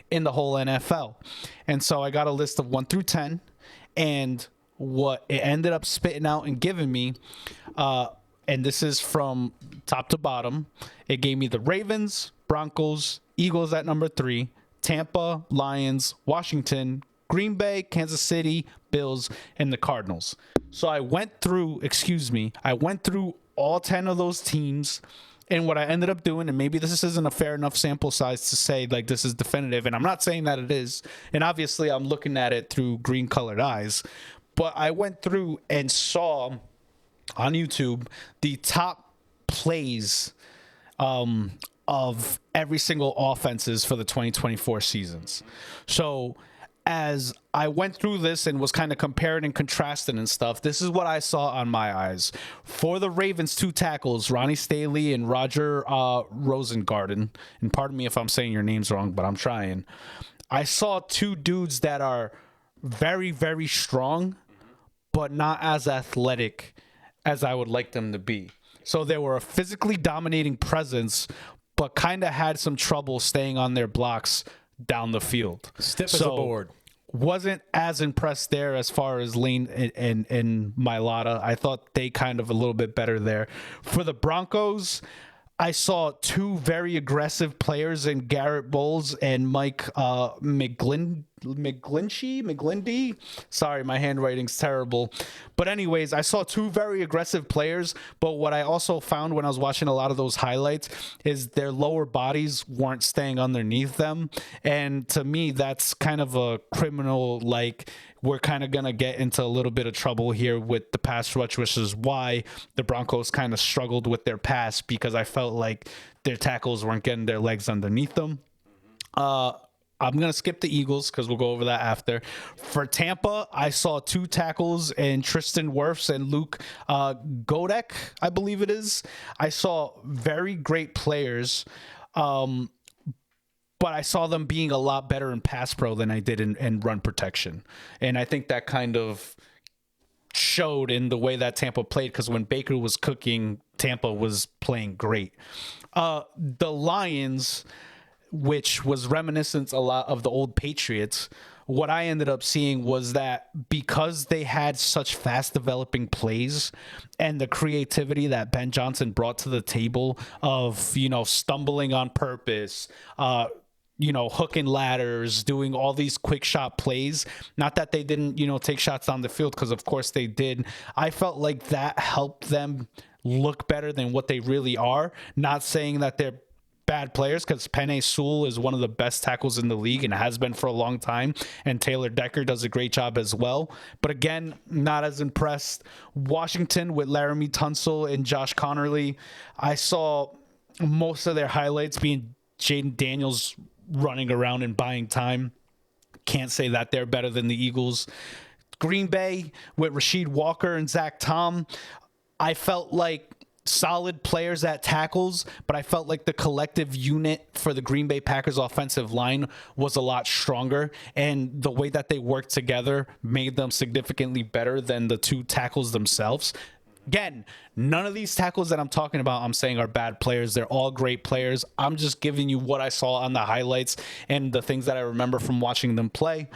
in the whole NFL? And so I got a list of 1 through 10, and what it ended up spitting out and giving me, and this is from top to bottom, it gave me the Ravens, Broncos, Eagles at number 3, Tampa, Lions, Washington, Green Bay, Kansas City, Bills, and the Cardinals. So I went through all 10 of those teams, And what I ended up doing, and maybe this isn't a fair enough sample size to say like this is definitive, and I'm not saying that it is, and obviously I'm looking at it through green colored eyes, but I went through and saw on YouTube the top plays of every single offenses for the 2024 seasons. So as I went through this and was kind of comparing and contrasting and stuff, this is what I saw on my eyes. For the Ravens, 2 tackles, Ronnie Staley and Roger Rosengarten. And pardon me if I'm saying your names wrong, but I'm trying. I saw 2 dudes that are very, very strong, but not as athletic as I would like them to be. So they were a physically dominating presence, but kind of had some trouble staying on their blocks down the field. Stiff as a board. Wasn't as impressed there as far as Lane and Mailata. I thought they kind of a little bit better there. For the Broncos, I saw 2 very aggressive players in Garrett Bowles and Mike McGlindy. Sorry, my handwriting's terrible. But anyways, I saw 2 very aggressive players, but what I also found when I was watching a lot of those highlights is their lower bodies weren't staying underneath them. And to me, that's kind of a criminal, like, we're kind of going to get into a little bit of trouble here with the pass rush, which is why the Broncos kind of struggled with their pass, because I felt like their tackles weren't getting their legs underneath them. I'm going to skip the Eagles because we'll go over that after. For Tampa, I saw 2 tackles in Tristan Wirfs and Luke Godek, I believe it is. I saw very great players, but I saw them being a lot better in pass pro than I did in run protection. And I think that kind of showed in the way that Tampa played, because when Baker was cooking, Tampa was playing great. The Lions, which was reminiscent a lot of the old Patriots, what I ended up seeing was that because they had such fast developing plays and the creativity that Ben Johnson brought to the table of, you know, stumbling on purpose, you know, hooking ladders, doing all these quick shot plays. Not that they didn't, you know, take shots down the field, because of course they did. I felt like that helped them look better than what they really are. Not saying that they're bad players, because Penei Sewell is one of the best tackles in the league and has been for a long time, and Taylor Decker does a great job as well. But again, not as impressed. Washington with Laramie Tunsil and Josh Connerly, I saw most of their highlights being Jaden Daniels running around and buying time. Can't say that they're better than the Eagles. Green Bay with Rasheed Walker and Zach Tom, I felt like solid players at tackles, but I felt like the collective unit for the Green Bay Packers offensive line was a lot stronger, and the way that they worked together made them significantly better than the 2 tackles themselves. Again, none of these tackles that I'm talking about, I'm saying are bad players. They're all great players. I'm just giving you what I saw on the highlights and the things that I remember from watching them play.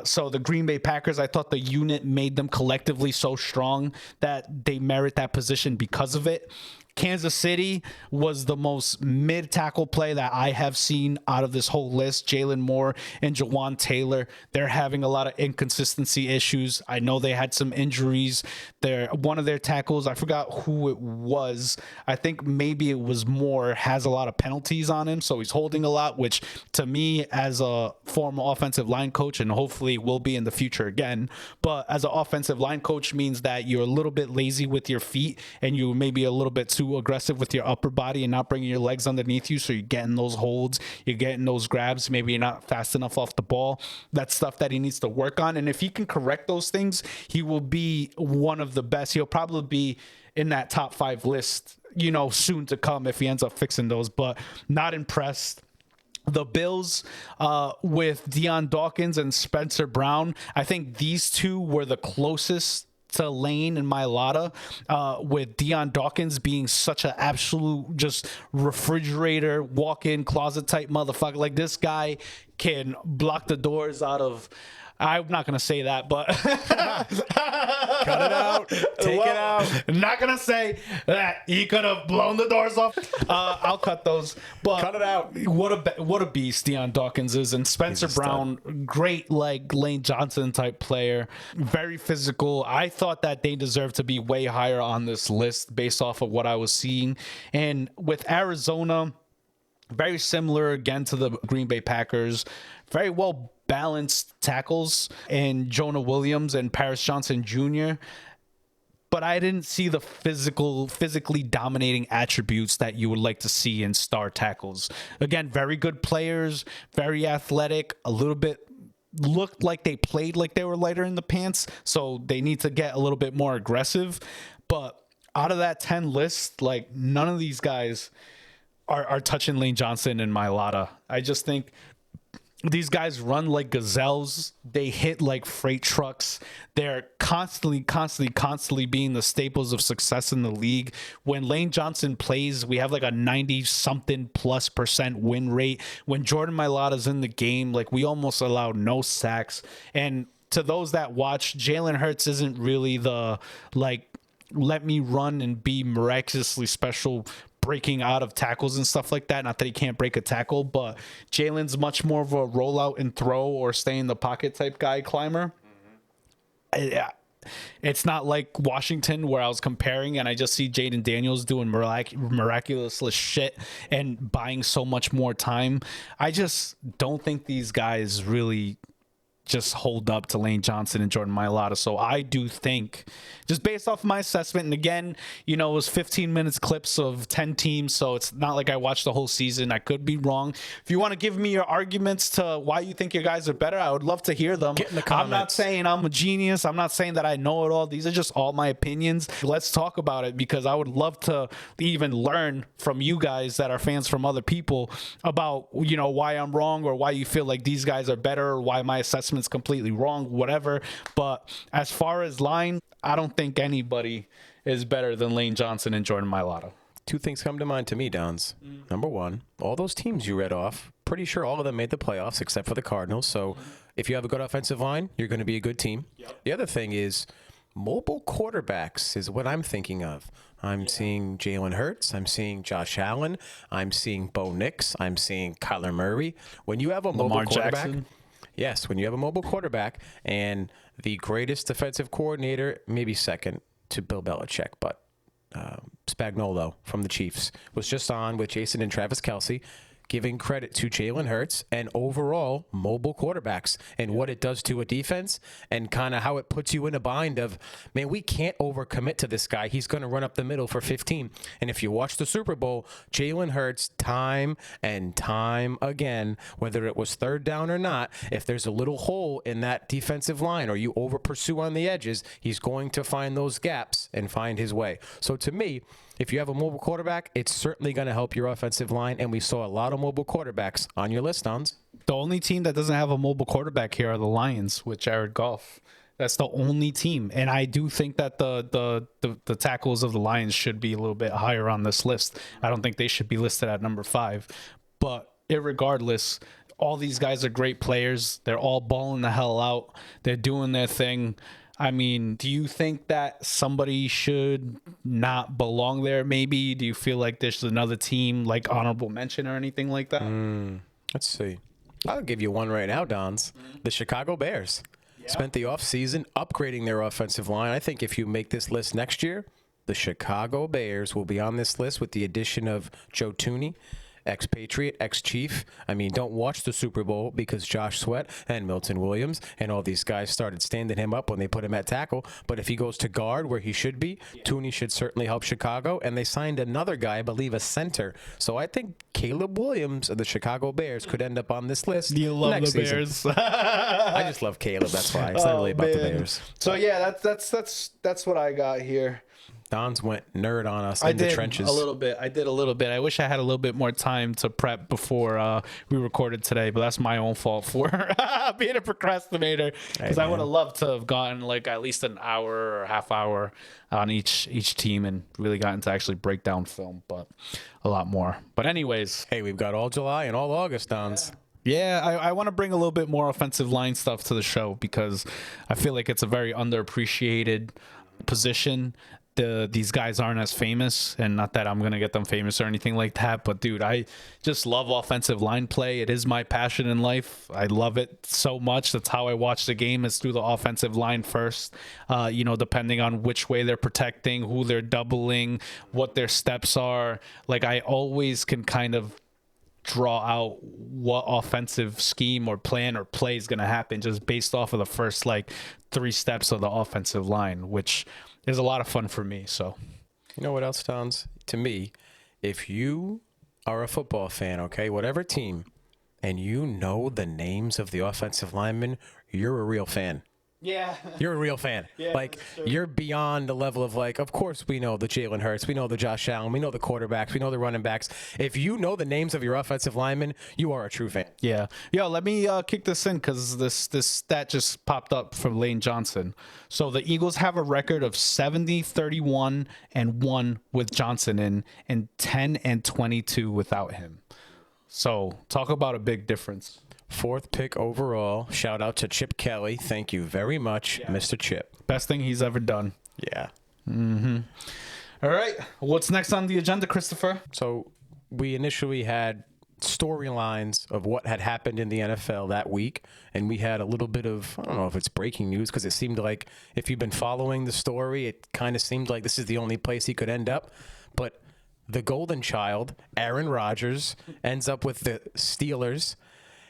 So the Green Bay Packers, I thought the unit made them collectively so strong that they merit that position because of it. Kansas City was the most mid-tackle play that I have seen out of this whole list. Jalen Moore and Jawan Taylor, they're having a lot of inconsistency issues. I know they had some injuries. One of their tackles, I forgot who it was. I think maybe it was Moore, has a lot of penalties on him, so he's holding a lot, which to me, as a former offensive line coach, and hopefully will be in the future again, but as an offensive line coach means that you're a little bit lazy with your feet and you maybe a little bit too aggressive with your upper body and not bringing your legs underneath you, so you're getting those holds, you're getting those grabs, maybe you're not fast enough off the ball. That's stuff that he needs to work on, and if he can correct those things, he will be one of the best. He'll probably be in that top 5 list, you know, soon to come if he ends up fixing those, but not impressed. The Bills with Deion Dawkins and Spencer Brown, I think these 2 were the closest to Lane and Mailata, with Deion Dawkins being such an absolute just refrigerator, walk-in closet type motherfucker. Like, this guy can block the doors out of I'm not going to say that, but Cut it out. Take it out. Not going to say that he could have blown the doors off. I'll cut those. But Cut it out. What a beast Deion Dawkins is. And Spencer Brown, great like Lane Johnson type player. Very physical. I thought that they deserved to be way higher on this list based off of what I was seeing. And with Arizona, very similar again to the Green Bay Packers. Very well balanced tackles in Jonah Williams and Paris Johnson Jr. But I didn't see the physically dominating attributes that you would like to see in star tackles. Again, very good players, very athletic, a little bit looked like they played like they were lighter in the pants, so they need to get a little bit more aggressive. But out of that 10 list, like none of these guys are touching Lane Johnson and Mailata. I just think these guys run like gazelles. They hit like freight trucks. They're constantly being the staples of success in the league. When Lane Johnson plays, we have like a 90-something+% win rate. When Jordan Mailata's in the game, like we almost allow no sacks. And to those that watch, Jalen Hurts isn't really the like let me run and be miraculously special breaking out of tackles and stuff like that. Not that he can't break a tackle, but Jalen's much more of a rollout and throw or stay in the pocket type guy climber. Yeah. It's not like Washington where I was comparing and I just see Jaden Daniels doing miraculous shit and buying so much more time. I just don't think these guys really just hold up to Lane Johnson and Jordan Mailata. So I do think, just based off my assessment, and again, you know, it was 15 minutes clips of 10 teams, so it's not like I watched the whole season. I could be wrong. If you want to give me your arguments to why you think your guys are better, I would love to hear them. Get in the comments. I'm not saying I'm a genius. I'm not saying that I know it all. These are just all my opinions. Let's talk about it, because I would love to even learn from you guys that are fans from other people about, you know, why I'm wrong or why you feel like these guys are better or why my assessment is completely wrong, whatever. But as far as line, I don't think anybody is better than Lane Johnson and Jordan Mailata. Two things come to mind to me, Dons. Number one, all those teams you read off, pretty sure all of them made the playoffs except for the Cardinals. So if you have a good offensive line, you're going to be a good team. Yep. The other thing is mobile quarterbacks is what I'm thinking of. I'm seeing Jalen Hurts. I'm seeing Josh Allen. I'm seeing Bo Nix. I'm seeing Kyler Murray. When you have a mobile quarterback, yes, when you have a mobile quarterback and the greatest defensive coordinator, maybe second to Bill Belichick, but Spagnuolo from the Chiefs was just on with Jason and Travis Kelce, giving credit to Jalen Hurts and overall mobile quarterbacks and what it does to a defense and kind of how it puts you in a bind of, man, we can't overcommit to this guy. He's going to run up the middle for 15. And if you watch the Super Bowl, Jalen Hurts time and time again, whether it was third down or not, if there's a little hole in that defensive line or you over pursue on the edges, he's going to find those gaps and find his way. So to me, if you have a mobile quarterback, it's certainly going to help your offensive line, and we saw a lot of mobile quarterbacks on your list, Dons. The only team that doesn't have a mobile quarterback here are the Lions with Jared Goff. That's the only team, and I do think that the tackles of the Lions should be a little bit higher on this list. I don't think they should be listed at number 5, but irregardless, all these guys are great players. They're all balling the hell out. They're doing their thing. I mean, do you think that somebody should not belong there maybe? Do you feel like there's another team like honorable mention or anything like that? Let's see. I'll give you one right now, Dons. The Chicago Bears spent the offseason upgrading their offensive line. I think if you make this list next year, the Chicago Bears will be on this list with the addition of Joe Thuney, ex-Patriot, ex-Chief. I mean, don't watch the Super Bowl because Josh Sweat and Milton Williams and all these guys started standing him up when they put him at tackle. But if he goes to guard where he should be, Thuney should certainly help Chicago. And they signed another guy, I believe, a center. So I think Caleb Williams of the Chicago Bears could end up on this list. You love next the Bears. Season. I just love Caleb. That's why. It's not really about the Bears. So yeah, that's what I got here. Dons went nerd on us in the trenches. I did a little bit. I wish I had a little bit more time to prep before we recorded today, but that's my own fault for being a procrastinator, because I would have loved to have gotten like at least an hour or half hour on each team and really gotten to actually break down film, but a lot more. But anyways. Hey, we've got all July and all August, Dons. Yeah, I want to bring a little bit more offensive line stuff to the show because I feel like it's a very underappreciated position. These guys aren't as famous, and not that I'm going to get them famous or anything like that, but dude, I just love offensive line play. It is my passion in life. I love it so much. That's how I watch the game, is through the offensive line first. Depending on which way they're protecting, who they're doubling, what their steps are. Like, I always can kind of draw out what offensive scheme or plan or play is going to happen just based off of the first like 3 steps of the offensive line, which is a lot of fun for me. So, you know what else sounds to me? If you are a football fan, okay, whatever team, and you know the names of the offensive linemen, you're a real fan. yeah, You're a real fan. Yeah, like, you're beyond the level of, like, of course we know the Jalen Hurts, we know the Josh Allen, we know the quarterbacks, we know the running backs. If you know the names of your offensive linemen, you are a true fan. yeah. Yo, let me kick this in because this stat just popped up from Lane Johnson. So the Eagles have a record of 70, 31, and 1 with Johnson in, and 10 and 22 without him. So talk about a big difference. 4th pick overall. Shout out to Chip Kelly. Thank you very much, Mr. Chip. Best thing he's ever done. Yeah. All right. What's next on the agenda, Christopher? So we initially had storylines of what had happened in the NFL that week, and we had a little bit of, I don't know if it's breaking news, because it seemed like if you've been following the story, it kind of seemed like this is the only place he could end up. But the golden child, Aaron Rodgers, ends up with the Steelers.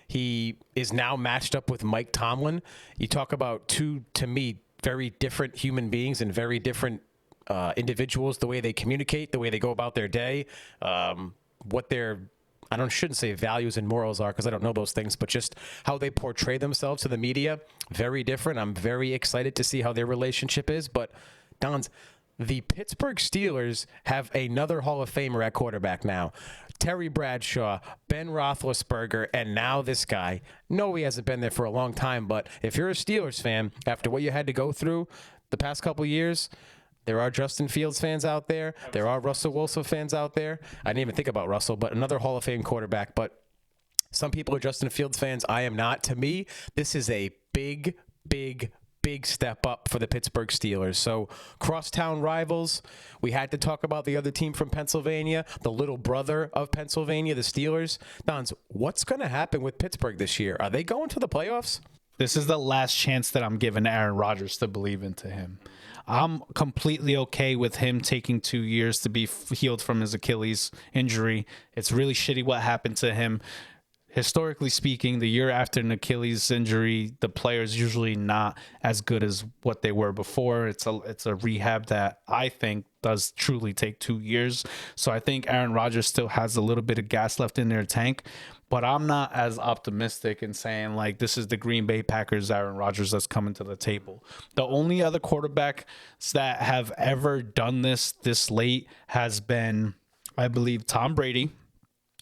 He is now matched up with Mike Tomlin. You talk about 2, to me, very different human beings and very different individuals, the way they communicate, the way they go about their day, what their, shouldn't say values and morals are, because I don't know those things, but just how they portray themselves to the media, very different. I'm very excited to see how their relationship is. But, Don's, the Pittsburgh Steelers have another Hall of Famer at quarterback now. Terry Bradshaw, Ben Roethlisberger, and now this guy. No, he hasn't been there for a long time, but if you're a Steelers fan, after what you had to go through the past couple years, there are Justin Fields fans out there. There are Russell Wilson fans out there. I didn't even think about Russell, but another Hall of Fame quarterback. But some people are Justin Fields fans. I am not. To me, this is a big step up for the Pittsburgh Steelers. So, crosstown rivals. We had to talk about the other team from Pennsylvania, the little brother of Pennsylvania, the Steelers. Dons, what's going to happen with Pittsburgh this year? Are they going to the playoffs? This is the last chance that I'm giving Aaron Rodgers to believe into him. I'm completely okay with him taking 2 years to be healed from his Achilles injury. It's really shitty what happened to him. Historically speaking, the year after an Achilles injury, the player's usually not as good as what they were before. It's a rehab that I think does truly take 2 years. So I think Aaron Rodgers still has a little bit of gas left in their tank, but I'm not as optimistic in saying like this is the Green Bay Packers Aaron Rodgers that's coming to the table. The only other quarterbacks that have ever done this late has been, I believe, Tom Brady,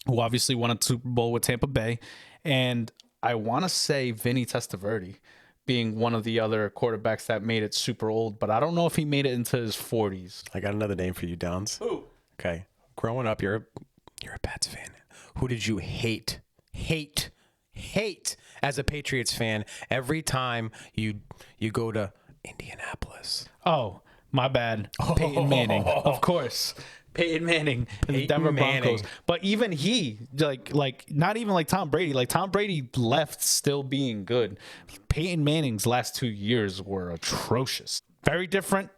who obviously won a Super Bowl with Tampa Bay, and I want to say Vinny Testaverde being one of the other quarterbacks that made it super old, but I don't know if he made it into his 40s. I got another name for you, Downs. Who? Okay. Growing up, you're a Pats fan. Who did you hate as a Patriots fan every time you go to Indianapolis? Oh, my bad. Peyton Manning, of course. Peyton Manning and the Denver Broncos. But even he, like not even like Tom Brady. Like Tom Brady left still being good. Peyton Manning's last 2 years were atrocious. Very different,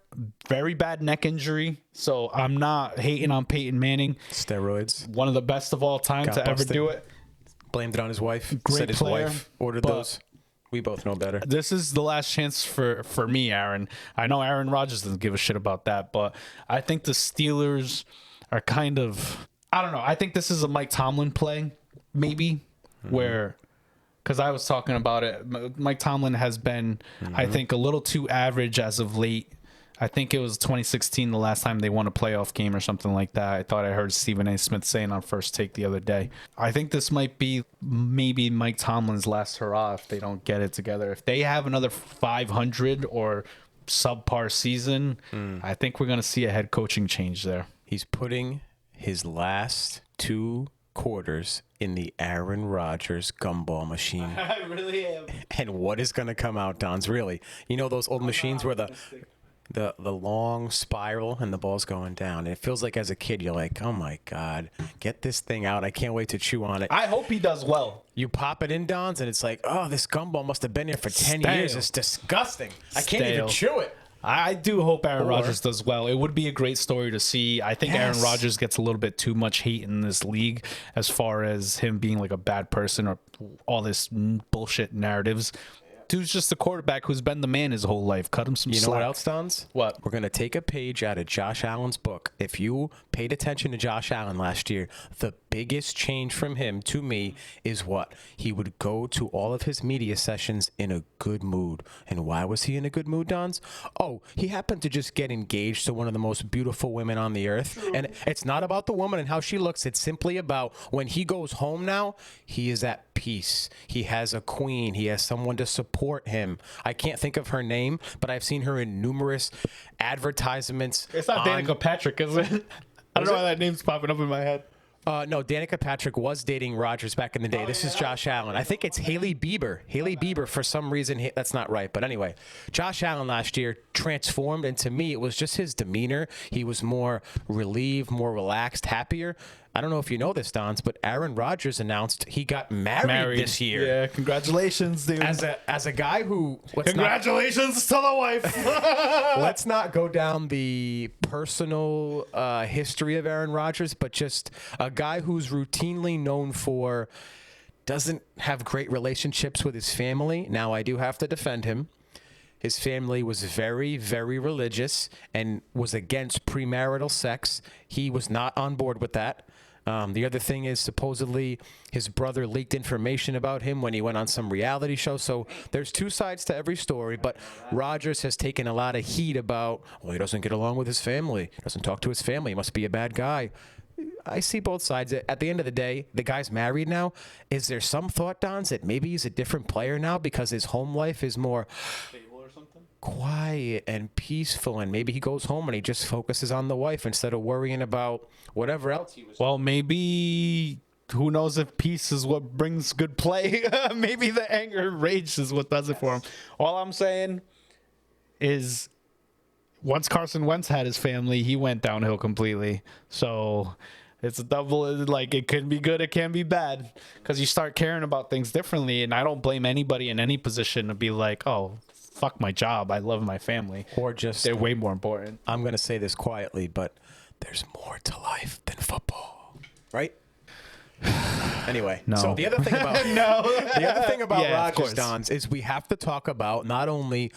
very bad neck injury. So I'm not hating on Peyton Manning. Steroids. One of the best of all time to ever do it. Blamed it on his wife. Great Said his player, wife ordered those. We both know better. This is the last chance for me, Aaron. I know Aaron Rodgers doesn't give a shit about that, but I think the Steelers are kind of, I don't know. I think this is a Mike Tomlin play, maybe, where, because I was talking about it, Mike Tomlin has been, I think, a little too average as of late. I think it was 2016 the last time they won a playoff game or something like that. I thought I heard Stephen A. Smith saying on First Take the other day. I think this might be maybe Mike Tomlin's last hurrah if they don't get it together. If they have another 500 or subpar season, I think we're going to see a head coaching change there. He's putting his last 2 quarters in the Aaron Rodgers gumball machine. I really am. And what is going to come out, Dons? Really? You know those old machines where the long spiral and the ball's going down. And it feels like as a kid, you're like, oh, my God, get this thing out. I can't wait to chew on it. I hope he does well. You pop it in, Dons, and it's like, oh, this gumball must have been here for 10 years. It's disgusting. I can't even chew it. I do hope Aaron Rodgers does well. It would be a great story to see. I think Aaron Rodgers gets a little bit too much hate in this league as far as him being like a bad person or all this bullshit narratives. Dude's just a quarterback who's been the man his whole life. Cut him some slack. You know what else, Dons? What? We're going to take a page out of Josh Allen's book. If you paid attention to Josh Allen last year, the biggest change from him to me is what? He would go to all of his media sessions in a good mood. And why was he in a good mood, Dons? Oh, he happened to just get engaged to one of the most beautiful women on the earth. True. And it's not about the woman and how she looks. It's simply about when he goes home now, he is at peace. He has a queen. He has someone to support him. I can't think of her name, but I've seen her in numerous advertisements. It's not Danica Patrick, is it? I don't know why that name's popping up in my head. No, Danica Patrick was dating Rodgers back in the day. This is Josh Allen. I think it's Haley Bieber. Haley Bieber, for some reason, that's not right. But anyway, Josh Allen last year transformed, and to me, it was just his demeanor. He was more relieved, more relaxed, happier. I don't know if you know this, Dons, but Aaron Rodgers announced he got married this year. Yeah, congratulations, dude. As a guy who... Congratulations to the wife. Let's not go down the personal history of Aaron Rodgers, but just a guy who's routinely known for doesn't have great relationships with his family. Now, I do have to defend him. His family was very, very religious and was against premarital sex. He was not on board with that. The other thing is supposedly his brother leaked information about him when he went on some reality show. So there's two sides to every story, but Rodgers has taken a lot of heat about, well, he doesn't get along with his family, doesn't talk to his family, he must be a bad guy. I see both sides. At the end of the day, the guy's married now. Is there some thought, Dons, that maybe he's a different player now because his home life is more quiet and peaceful, and maybe he goes home and he just focuses on the wife instead of worrying about whatever else he was. Well, maybe, who knows if peace is what brings good play. Maybe the anger and rage is what does it for him. All I'm saying is once Carson Wentz had his family, he went downhill completely. So it's a double, like, it can be good, it can be bad, because you start caring about things differently. And I don't blame anybody in any position to be like, oh, fuck my job, I love my family. Or just, they're way more important. I'm going to say this quietly, but there's more to life than football, right? Anyway, no. So the other thing about the other thing about Rodgers, Dons, is we have to talk about not only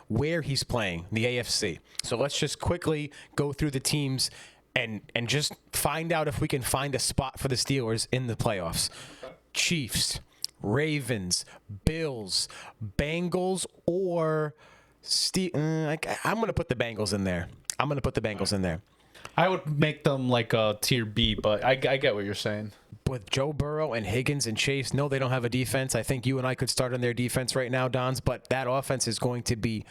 where he's playing, the AFC. So let's just quickly go through the teams and just find out if we can find a spot for the Steelers in the playoffs. Okay. Chiefs, Ravens, Bills, Bengals, or I'm going to put the Bengals in there. I would make them like a tier B, but I get what you're saying. With Joe Burrow and Higgins and Chase, no, they don't have a defense. I think you and I could start on their defense right now, Dons, but that offense is going to be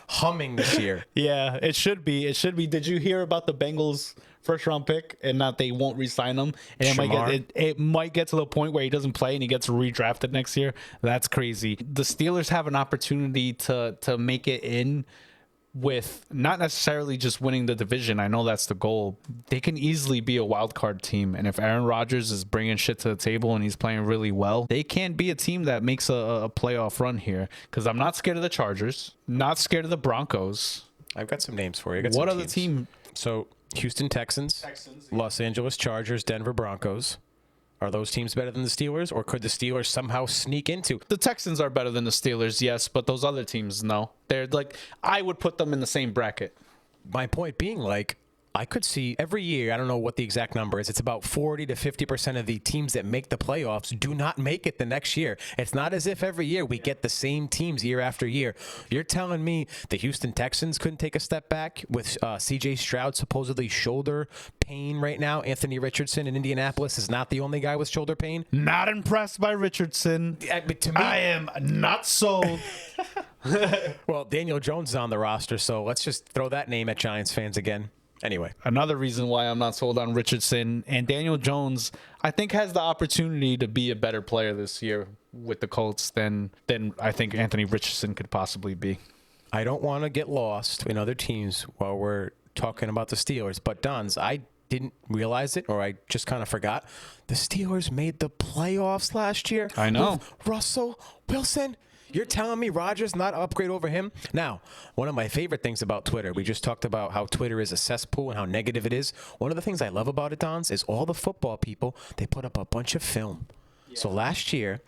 humming this year. Yeah, it should be. Did you hear about the Bengals first-round pick and that they won't re-sign him? And it might get to the point where he doesn't play and he gets redrafted next year. That's crazy. The Steelers have an opportunity to make it in with not necessarily just winning the division. I know that's the goal. They can easily be a wild card team. And if Aaron Rodgers is bringing shit to the table and he's playing really well, they can be a team that makes a playoff run here. Because I'm not scared of the Chargers, not scared of the Broncos. I've got some names for you. What other team? So Houston Texans, Los Angeles Chargers, Denver Broncos. Are those teams better than the Steelers, or could the Steelers somehow sneak into? The Texans are better than the Steelers, yes, but those other teams, no. They're like, I would put them in the same bracket. My point being, like, I could see every year, I don't know what the exact number is, it's about 40 to 50% of the teams that make the playoffs do not make it the next year. It's not as if every year we get the same teams year after year. You're telling me the Houston Texans couldn't take a step back with C.J. Stroud supposedly shoulder pain right now? Anthony Richardson in Indianapolis is not the only guy with shoulder pain? Not impressed by Richardson. But to me, I am not sold. Well, Daniel Jones is on the roster, so let's just throw that name at Giants fans again. Anyway, another reason why I'm not sold on Richardson. And Daniel Jones, I think, has the opportunity to be a better player this year with the Colts than I think Anthony Richardson could possibly be. I don't want to get lost in other teams while we're talking about the Steelers, but Dons, I didn't realize it, or I just kind of forgot. The Steelers made the playoffs last year. I know. With Russell Wilson. You're telling me Rodgers not upgrade over him? Now, one of my favorite things about Twitter, we just talked about how Twitter is a cesspool and how negative it is. One of the things I love about it, Dons, is all the football people, they put up a bunch of film. Yeah. So last year,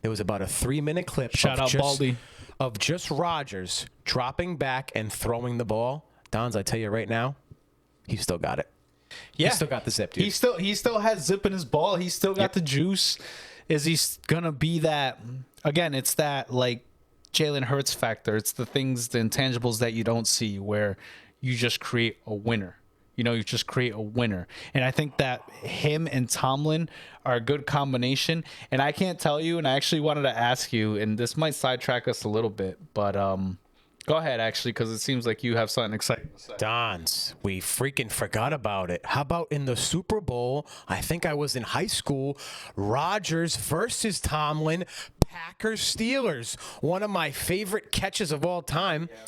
there was about a 3-minute clip Baldy. Of just Rodgers dropping back and throwing the ball. Dons, I tell you right now, he still got it. Yeah. He still got the zip, dude. He still has zip in his ball. He still got the juice. Is he gonna be that? Again, it's that like Jalen Hurts factor. It's the things, the intangibles that you don't see, where you just create a winner. You know, you just create a winner. And I think that him and Tomlin are a good combination. And I can't tell you, and I actually wanted to ask you, and this might sidetrack us a little bit, but go ahead, actually, because it seems like you have something exciting to say. Dons, we freaking forgot about it. How about in the Super Bowl? I think I was in high school. Rodgers versus Tomlin, Packers Steelers. One of my favorite catches of all time. Yeah.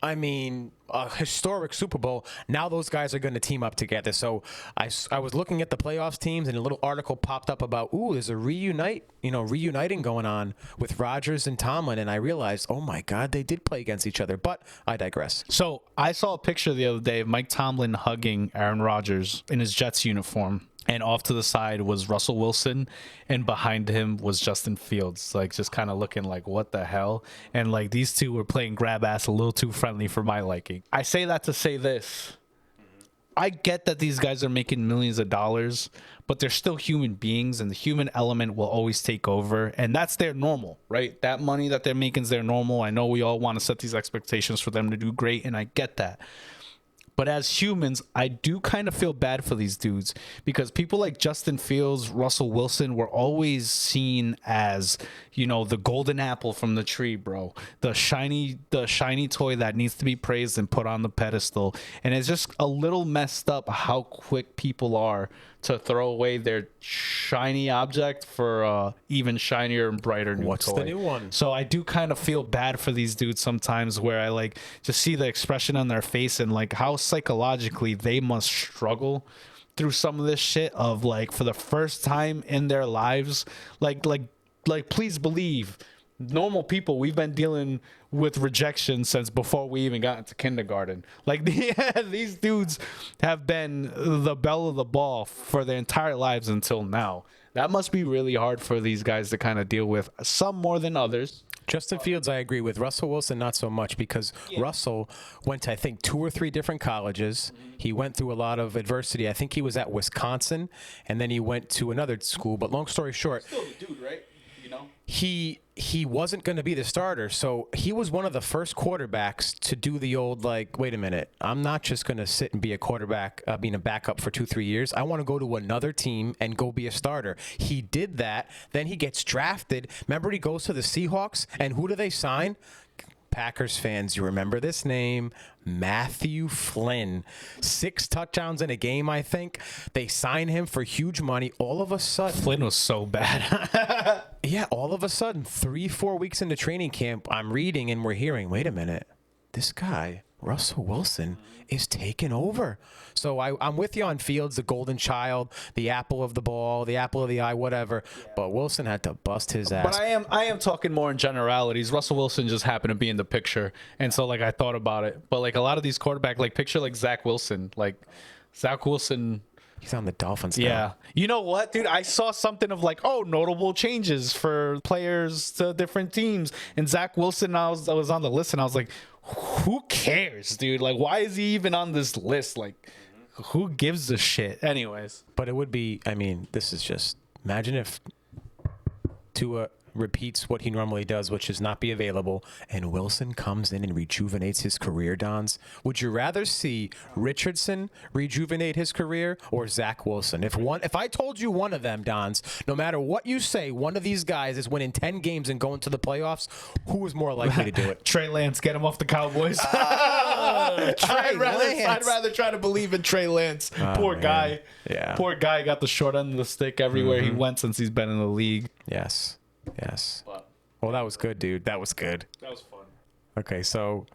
I mean, a historic Super Bowl. Now those guys are going to team up together. So I was looking at the playoffs teams, and a little article popped up about, there's a reuniting going on with Rodgers and Tomlin, and I realized, oh my God, they did play against each other. But I digress. So I saw a picture the other day of Mike Tomlin hugging Aaron Rodgers in his Jets uniform. And off to the side was Russell Wilson, and behind him was Justin Fields, like just kind of looking like, what the hell? And like these two were playing grab ass a little too friendly for my liking. I say that to say this. I get that these guys are making millions of dollars, but they're still human beings, and the human element will always take over. And that's their normal, right? That money that they're making is their normal. I know we all want to set these expectations for them to do great, and I get that. But as humans, I do kind of feel bad for these dudes, because people like Justin Fields, Russell Wilson were always seen as, you know, the golden apple from the tree, bro. The shiny toy that needs to be praised and put on the pedestal. And it's just a little messed up how quick people are to throw away their shiny object for even shinier and brighter new toy. What's the new one? So I do kind of feel bad for these dudes sometimes, where I like just see the expression on their face and like how psychologically they must struggle through some of this shit of like, for the first time in their lives, like please believe, normal people, we've been dealing with rejection since before we even got into kindergarten. Like these dudes have been the belle of the ball for their entire lives until now. That must be really hard for these guys to kind of deal with, some more than others. Justin Fields, I agree with. Russell Wilson, not so much, because Russell went to, I think, 2 or 3 different colleges. He went through a lot of adversity. I think he was at Wisconsin, and then he went to another school. But long story short, still the dude, right? You know, he wasn't going to be the starter, so he was one of the first quarterbacks to do the old, like, wait a minute, I'm not just going to sit and be a quarterback, being a backup for 2-3 years. I want to go to another team and go be a starter. He did that. Then he gets drafted. Remember, he goes to the Seahawks, and who do they sign? Packers fans, you remember this name, Matthew Flynn. 6 touchdowns in a game, I think. They sign him for huge money. All of a sudden, Flynn was so bad. Yeah, all of a sudden, 3-4 weeks into training camp, I'm reading and we're hearing, wait a minute, this guy, Russell Wilson, is taking over. So I'm with you on Fields, the golden child, the apple of the ball, the apple of the eye, whatever. Yeah. But Wilson had to bust his ass. But I am talking more in generalities. Russell Wilson just happened to be in the picture, and so like I thought about it. But like a lot of these quarterbacks, like picture like Zach Wilson, He's on the Dolphins now. Yeah. You know what, dude? I saw something of like, notable changes for players to different teams. And Zach Wilson, I was on the list, and I was like, who cares, dude? Like, why is he even on this list? Like, who gives a shit? Anyways. But it would be, I mean, this is just, imagine if Tua repeats what he normally does, which is not be available, and Wilson comes in and rejuvenates his career, Dons, would you rather see Richardson rejuvenate his career or Zach Wilson? If I told you one of them, Dons, no matter what you say, one of these guys is winning 10 games and going to the playoffs, who is more likely to do it? Trey Lance, get him off the Cowboys. I'd I'd rather try to believe in Trey Lance. Poor guy. Yeah. Poor guy got the short end of the stick everywhere he went since he's been in the league. Yes. Well, that was good, dude. That was good. That was fun. Okay, so,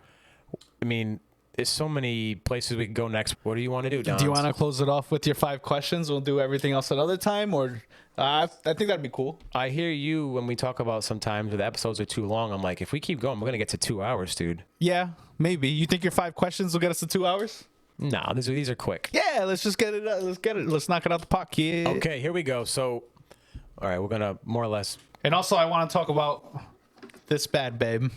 I mean, there's so many places we can go next. What do you want to do, Don? Do you want to close it off with your 5 questions? We'll do everything else another time, or I think that'd be cool. I hear you when we talk about sometimes the episodes are too long. I'm like, if we keep going, we're going to get to 2 hours, dude. Yeah, maybe. You think your 5 questions will get us to 2 hours? No, these are quick. Yeah, let's just get it. Let's knock it out the park, kid. Okay, here we go. So, all right, we're going to more or less. And also, I want to talk about this bad babe.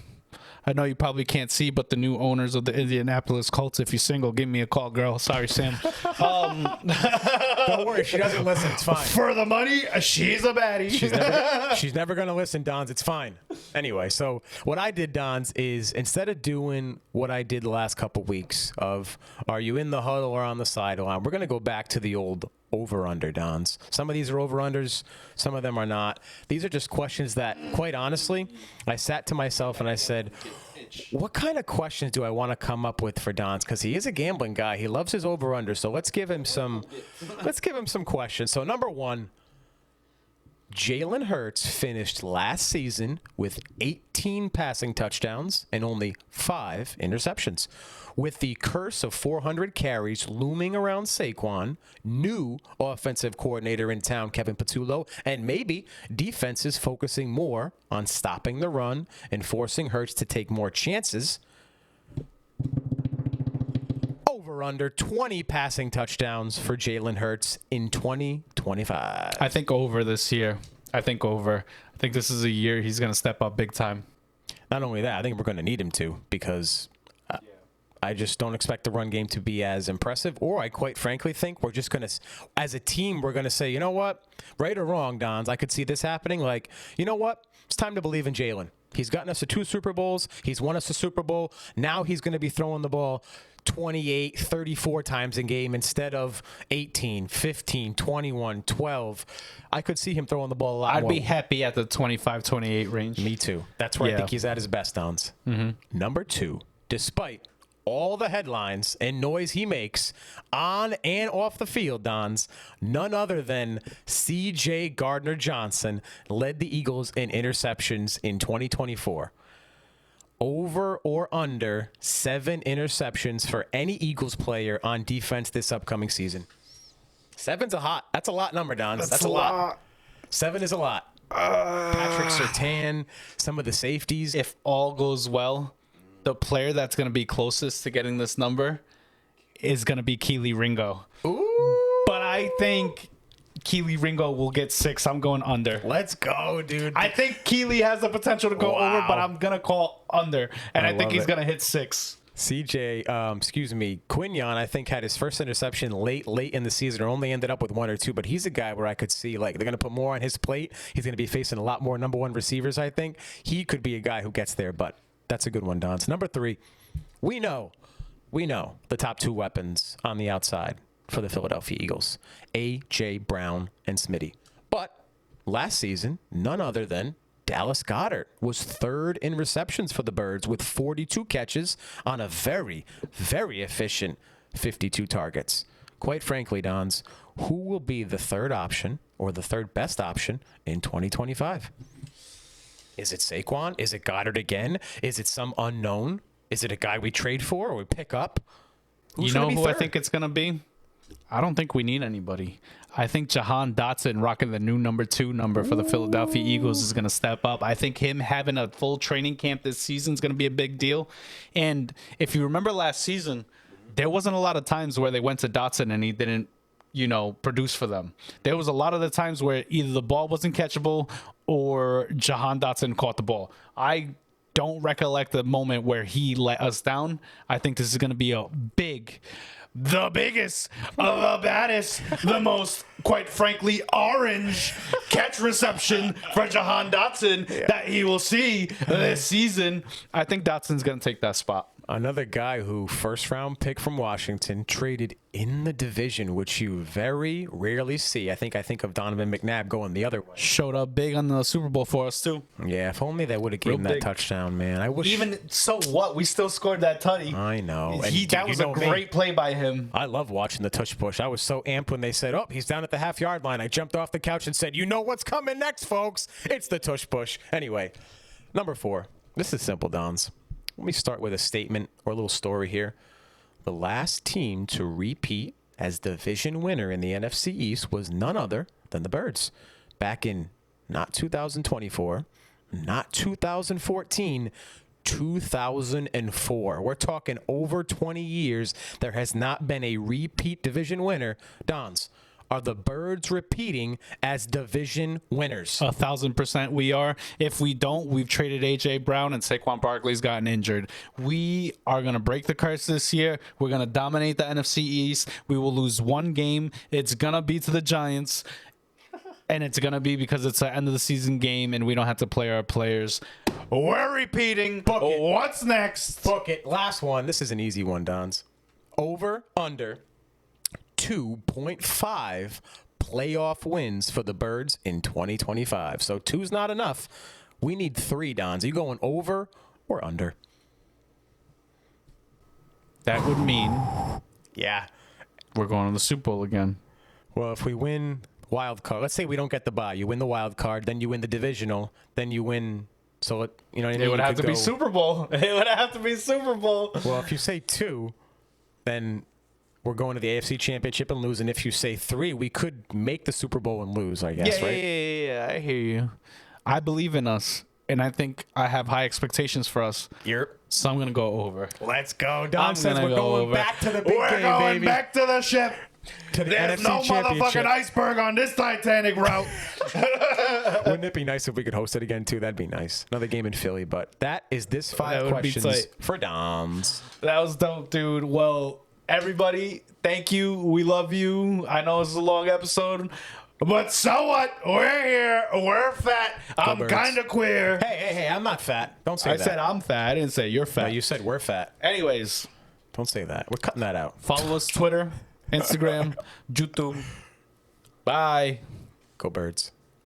I know you probably can't see, but the new owners of the Indianapolis Colts, if you're single, give me a call, girl. Sorry, Sam. Don't worry, she doesn't listen. It's fine. For the money, she's a baddie. She's never going to listen, Dons. It's fine. Anyway, so what I did, Dons, is instead of doing what I did the last couple weeks of are you in the huddle or on the sideline, we're going to go back to the old over-under, Dons. Some of these are over-unders. Some of them are not. These are just questions that, quite honestly, I sat to myself and I said, what kind of questions do I want to come up with for Dons? Because he is a gambling guy. He loves his over-under. So let's give him some questions. So number 1, Jalen Hurts finished last season with 18 passing touchdowns and only 5 interceptions. With the curse of 400 carries looming around Saquon, new offensive coordinator in town, Kevin Patullo, and maybe defenses focusing more on stopping the run and forcing Hurts to take more chances. Over under 20 passing touchdowns for Jalen Hurts in 2025. I think over this year. I think this is a year he's going to step up big time. Not only that, I think we're going to need him to because I just don't expect the run game to be as impressive. Or I quite frankly think we're just going to, as a team, we're going to say, you know what? Right or wrong, Dons, I could see this happening. Like, you know what? It's time to believe in Jalen. He's gotten us to 2 Super Bowls. He's won us a Super Bowl. Now he's going to be throwing the ball 28, 34 times a game instead of 18, 15, 21, 12. I could see him throwing the ball a lot more. I'd be happy at the 25, 28 range. Me too. That's where I think he's at his best, Dons. Number 2, despite all the headlines and noise he makes on and off the field, Dons, none other than C.J. Gardner-Johnson led the Eagles in interceptions in 2024. Over or under 7 interceptions for any Eagles player on defense this upcoming season. 7's that's a lot number, Dons. That's a lot. 7 is a lot. Patrick Surtain, some of the safeties. If all goes well, the player that's going to be closest to getting this number is going to be Keely Ringo. Ooh. But I think Keely Ringo will get 6. I'm going under. Let's go, dude. I think Keely has the potential to go over, but I'm going to call under. And I think he's going to hit 6. Quinion, I think, had his first interception late in the season, or only ended up with 1 or 2, but he's a guy where I could see, like, they're going to put more on his plate. He's going to be facing a lot more number 1 receivers, I think. He could be a guy who gets there, but that's a good one, Don. So number 3, we know the top 2 weapons on the outside for the Philadelphia Eagles, A.J. Brown and Smitty. But last season, none other than Dallas Goedert was 3rd in receptions for the Birds with 42 catches on a very, very efficient 52 targets. Quite frankly, Dons, who will be the 3rd option or the 3rd best option in 2025? Is it Saquon? Is it Goddard again? Is it some unknown? Is it a guy we trade for or we pick up? You know who I think it's going to be? I don't think we need anybody. I think Jahan Dotson rocking the new number 2 number for the Philadelphia Eagles is going to step up. I think him having a full training camp this season is going to be a big deal. And if you remember last season, there wasn't a lot of times where they went to Dotson and he didn't, produce for them. There was a lot of the times where either the ball wasn't catchable or Jahan Dotson caught the ball. I don't recollect the moment where he let us down. I think this is going to be a big the biggest, the baddest, the most, quite frankly, orange catch reception for Jahan Dotson that he will see this season. I think Dotson's going to take that spot. Another guy who first-round pick from Washington traded in the division, which you very rarely see. I think of Donovan McNabb going the other way. Showed up big on the Super Bowl for us, too. Yeah, if only they would have given that touchdown, man. I wish. Even so, what? We still scored that tutty. I know. That was a great play by him. I love watching the tush push. I was so amped when they said, "Oh, he's down at the half-yard line." I jumped off the couch and said, "You know what's coming next, folks? It's the tush push." Anyway, number 4. This is simple, Dons. Let me start with a statement or a little story here. The last team to repeat as division winner in the NFC East was none other than the Birds. Back in not 2024, not 2014, 2004. We're talking over 20 years. There has not been a repeat division winner. Dons, are the Birds repeating as division winners? 1,000% we are. If we don't, we've traded A.J. Brown and Saquon Barkley's gotten injured. We are going to break the curse this year. We're going to dominate the NFC East. We will lose one game. It's going to be to the Giants. And it's going to be because it's an end of the season game and we don't have to play our players. We're repeating. Book it. What's next? Book it. Last one. This is an easy one, Dons. Over, under 2.5 playoff wins for the Birds in 2025. So 2's not enough. We need 3, Dons. Are you going over or under? That would mean Yeah. we're going to the Super Bowl again. Well, if we win wild card, let's say we don't get the bye. You win the wild card, then you win the divisional, then you win. So, you know what I mean? It would You have could to be go- Super Bowl. It would have to be Super Bowl. Well, if you say 2, then we're going to the AFC Championship and lose. And if you say 3, we could make the Super Bowl and lose, I guess, right? Yeah, I hear you. I believe in us, and I think I have high expectations for us. So I'm going to go over. Let's go. Don says gonna we're go going over. back to the big game, baby. back to the ship. To the There's NFC no Championship. motherfucking iceberg on this Titanic route. Wouldn't it be nice if we could host it again, too? That'd be nice. Another game in Philly. But that is this 5 That would be questions tight. for Doms. That was dope, dude. Well, everybody, thank you. We love you. I know it's a long episode, but so what? We're here. We're fat. I'm Birds. kind of queer. Hey, I'm not fat. Don't say I that. said I'm fat. I didn't say you're fat. No, you said we're fat. Anyways, Don't say that. We're cutting that out. follow us Twitter, Instagram, YouTube. Bye. Go Birds.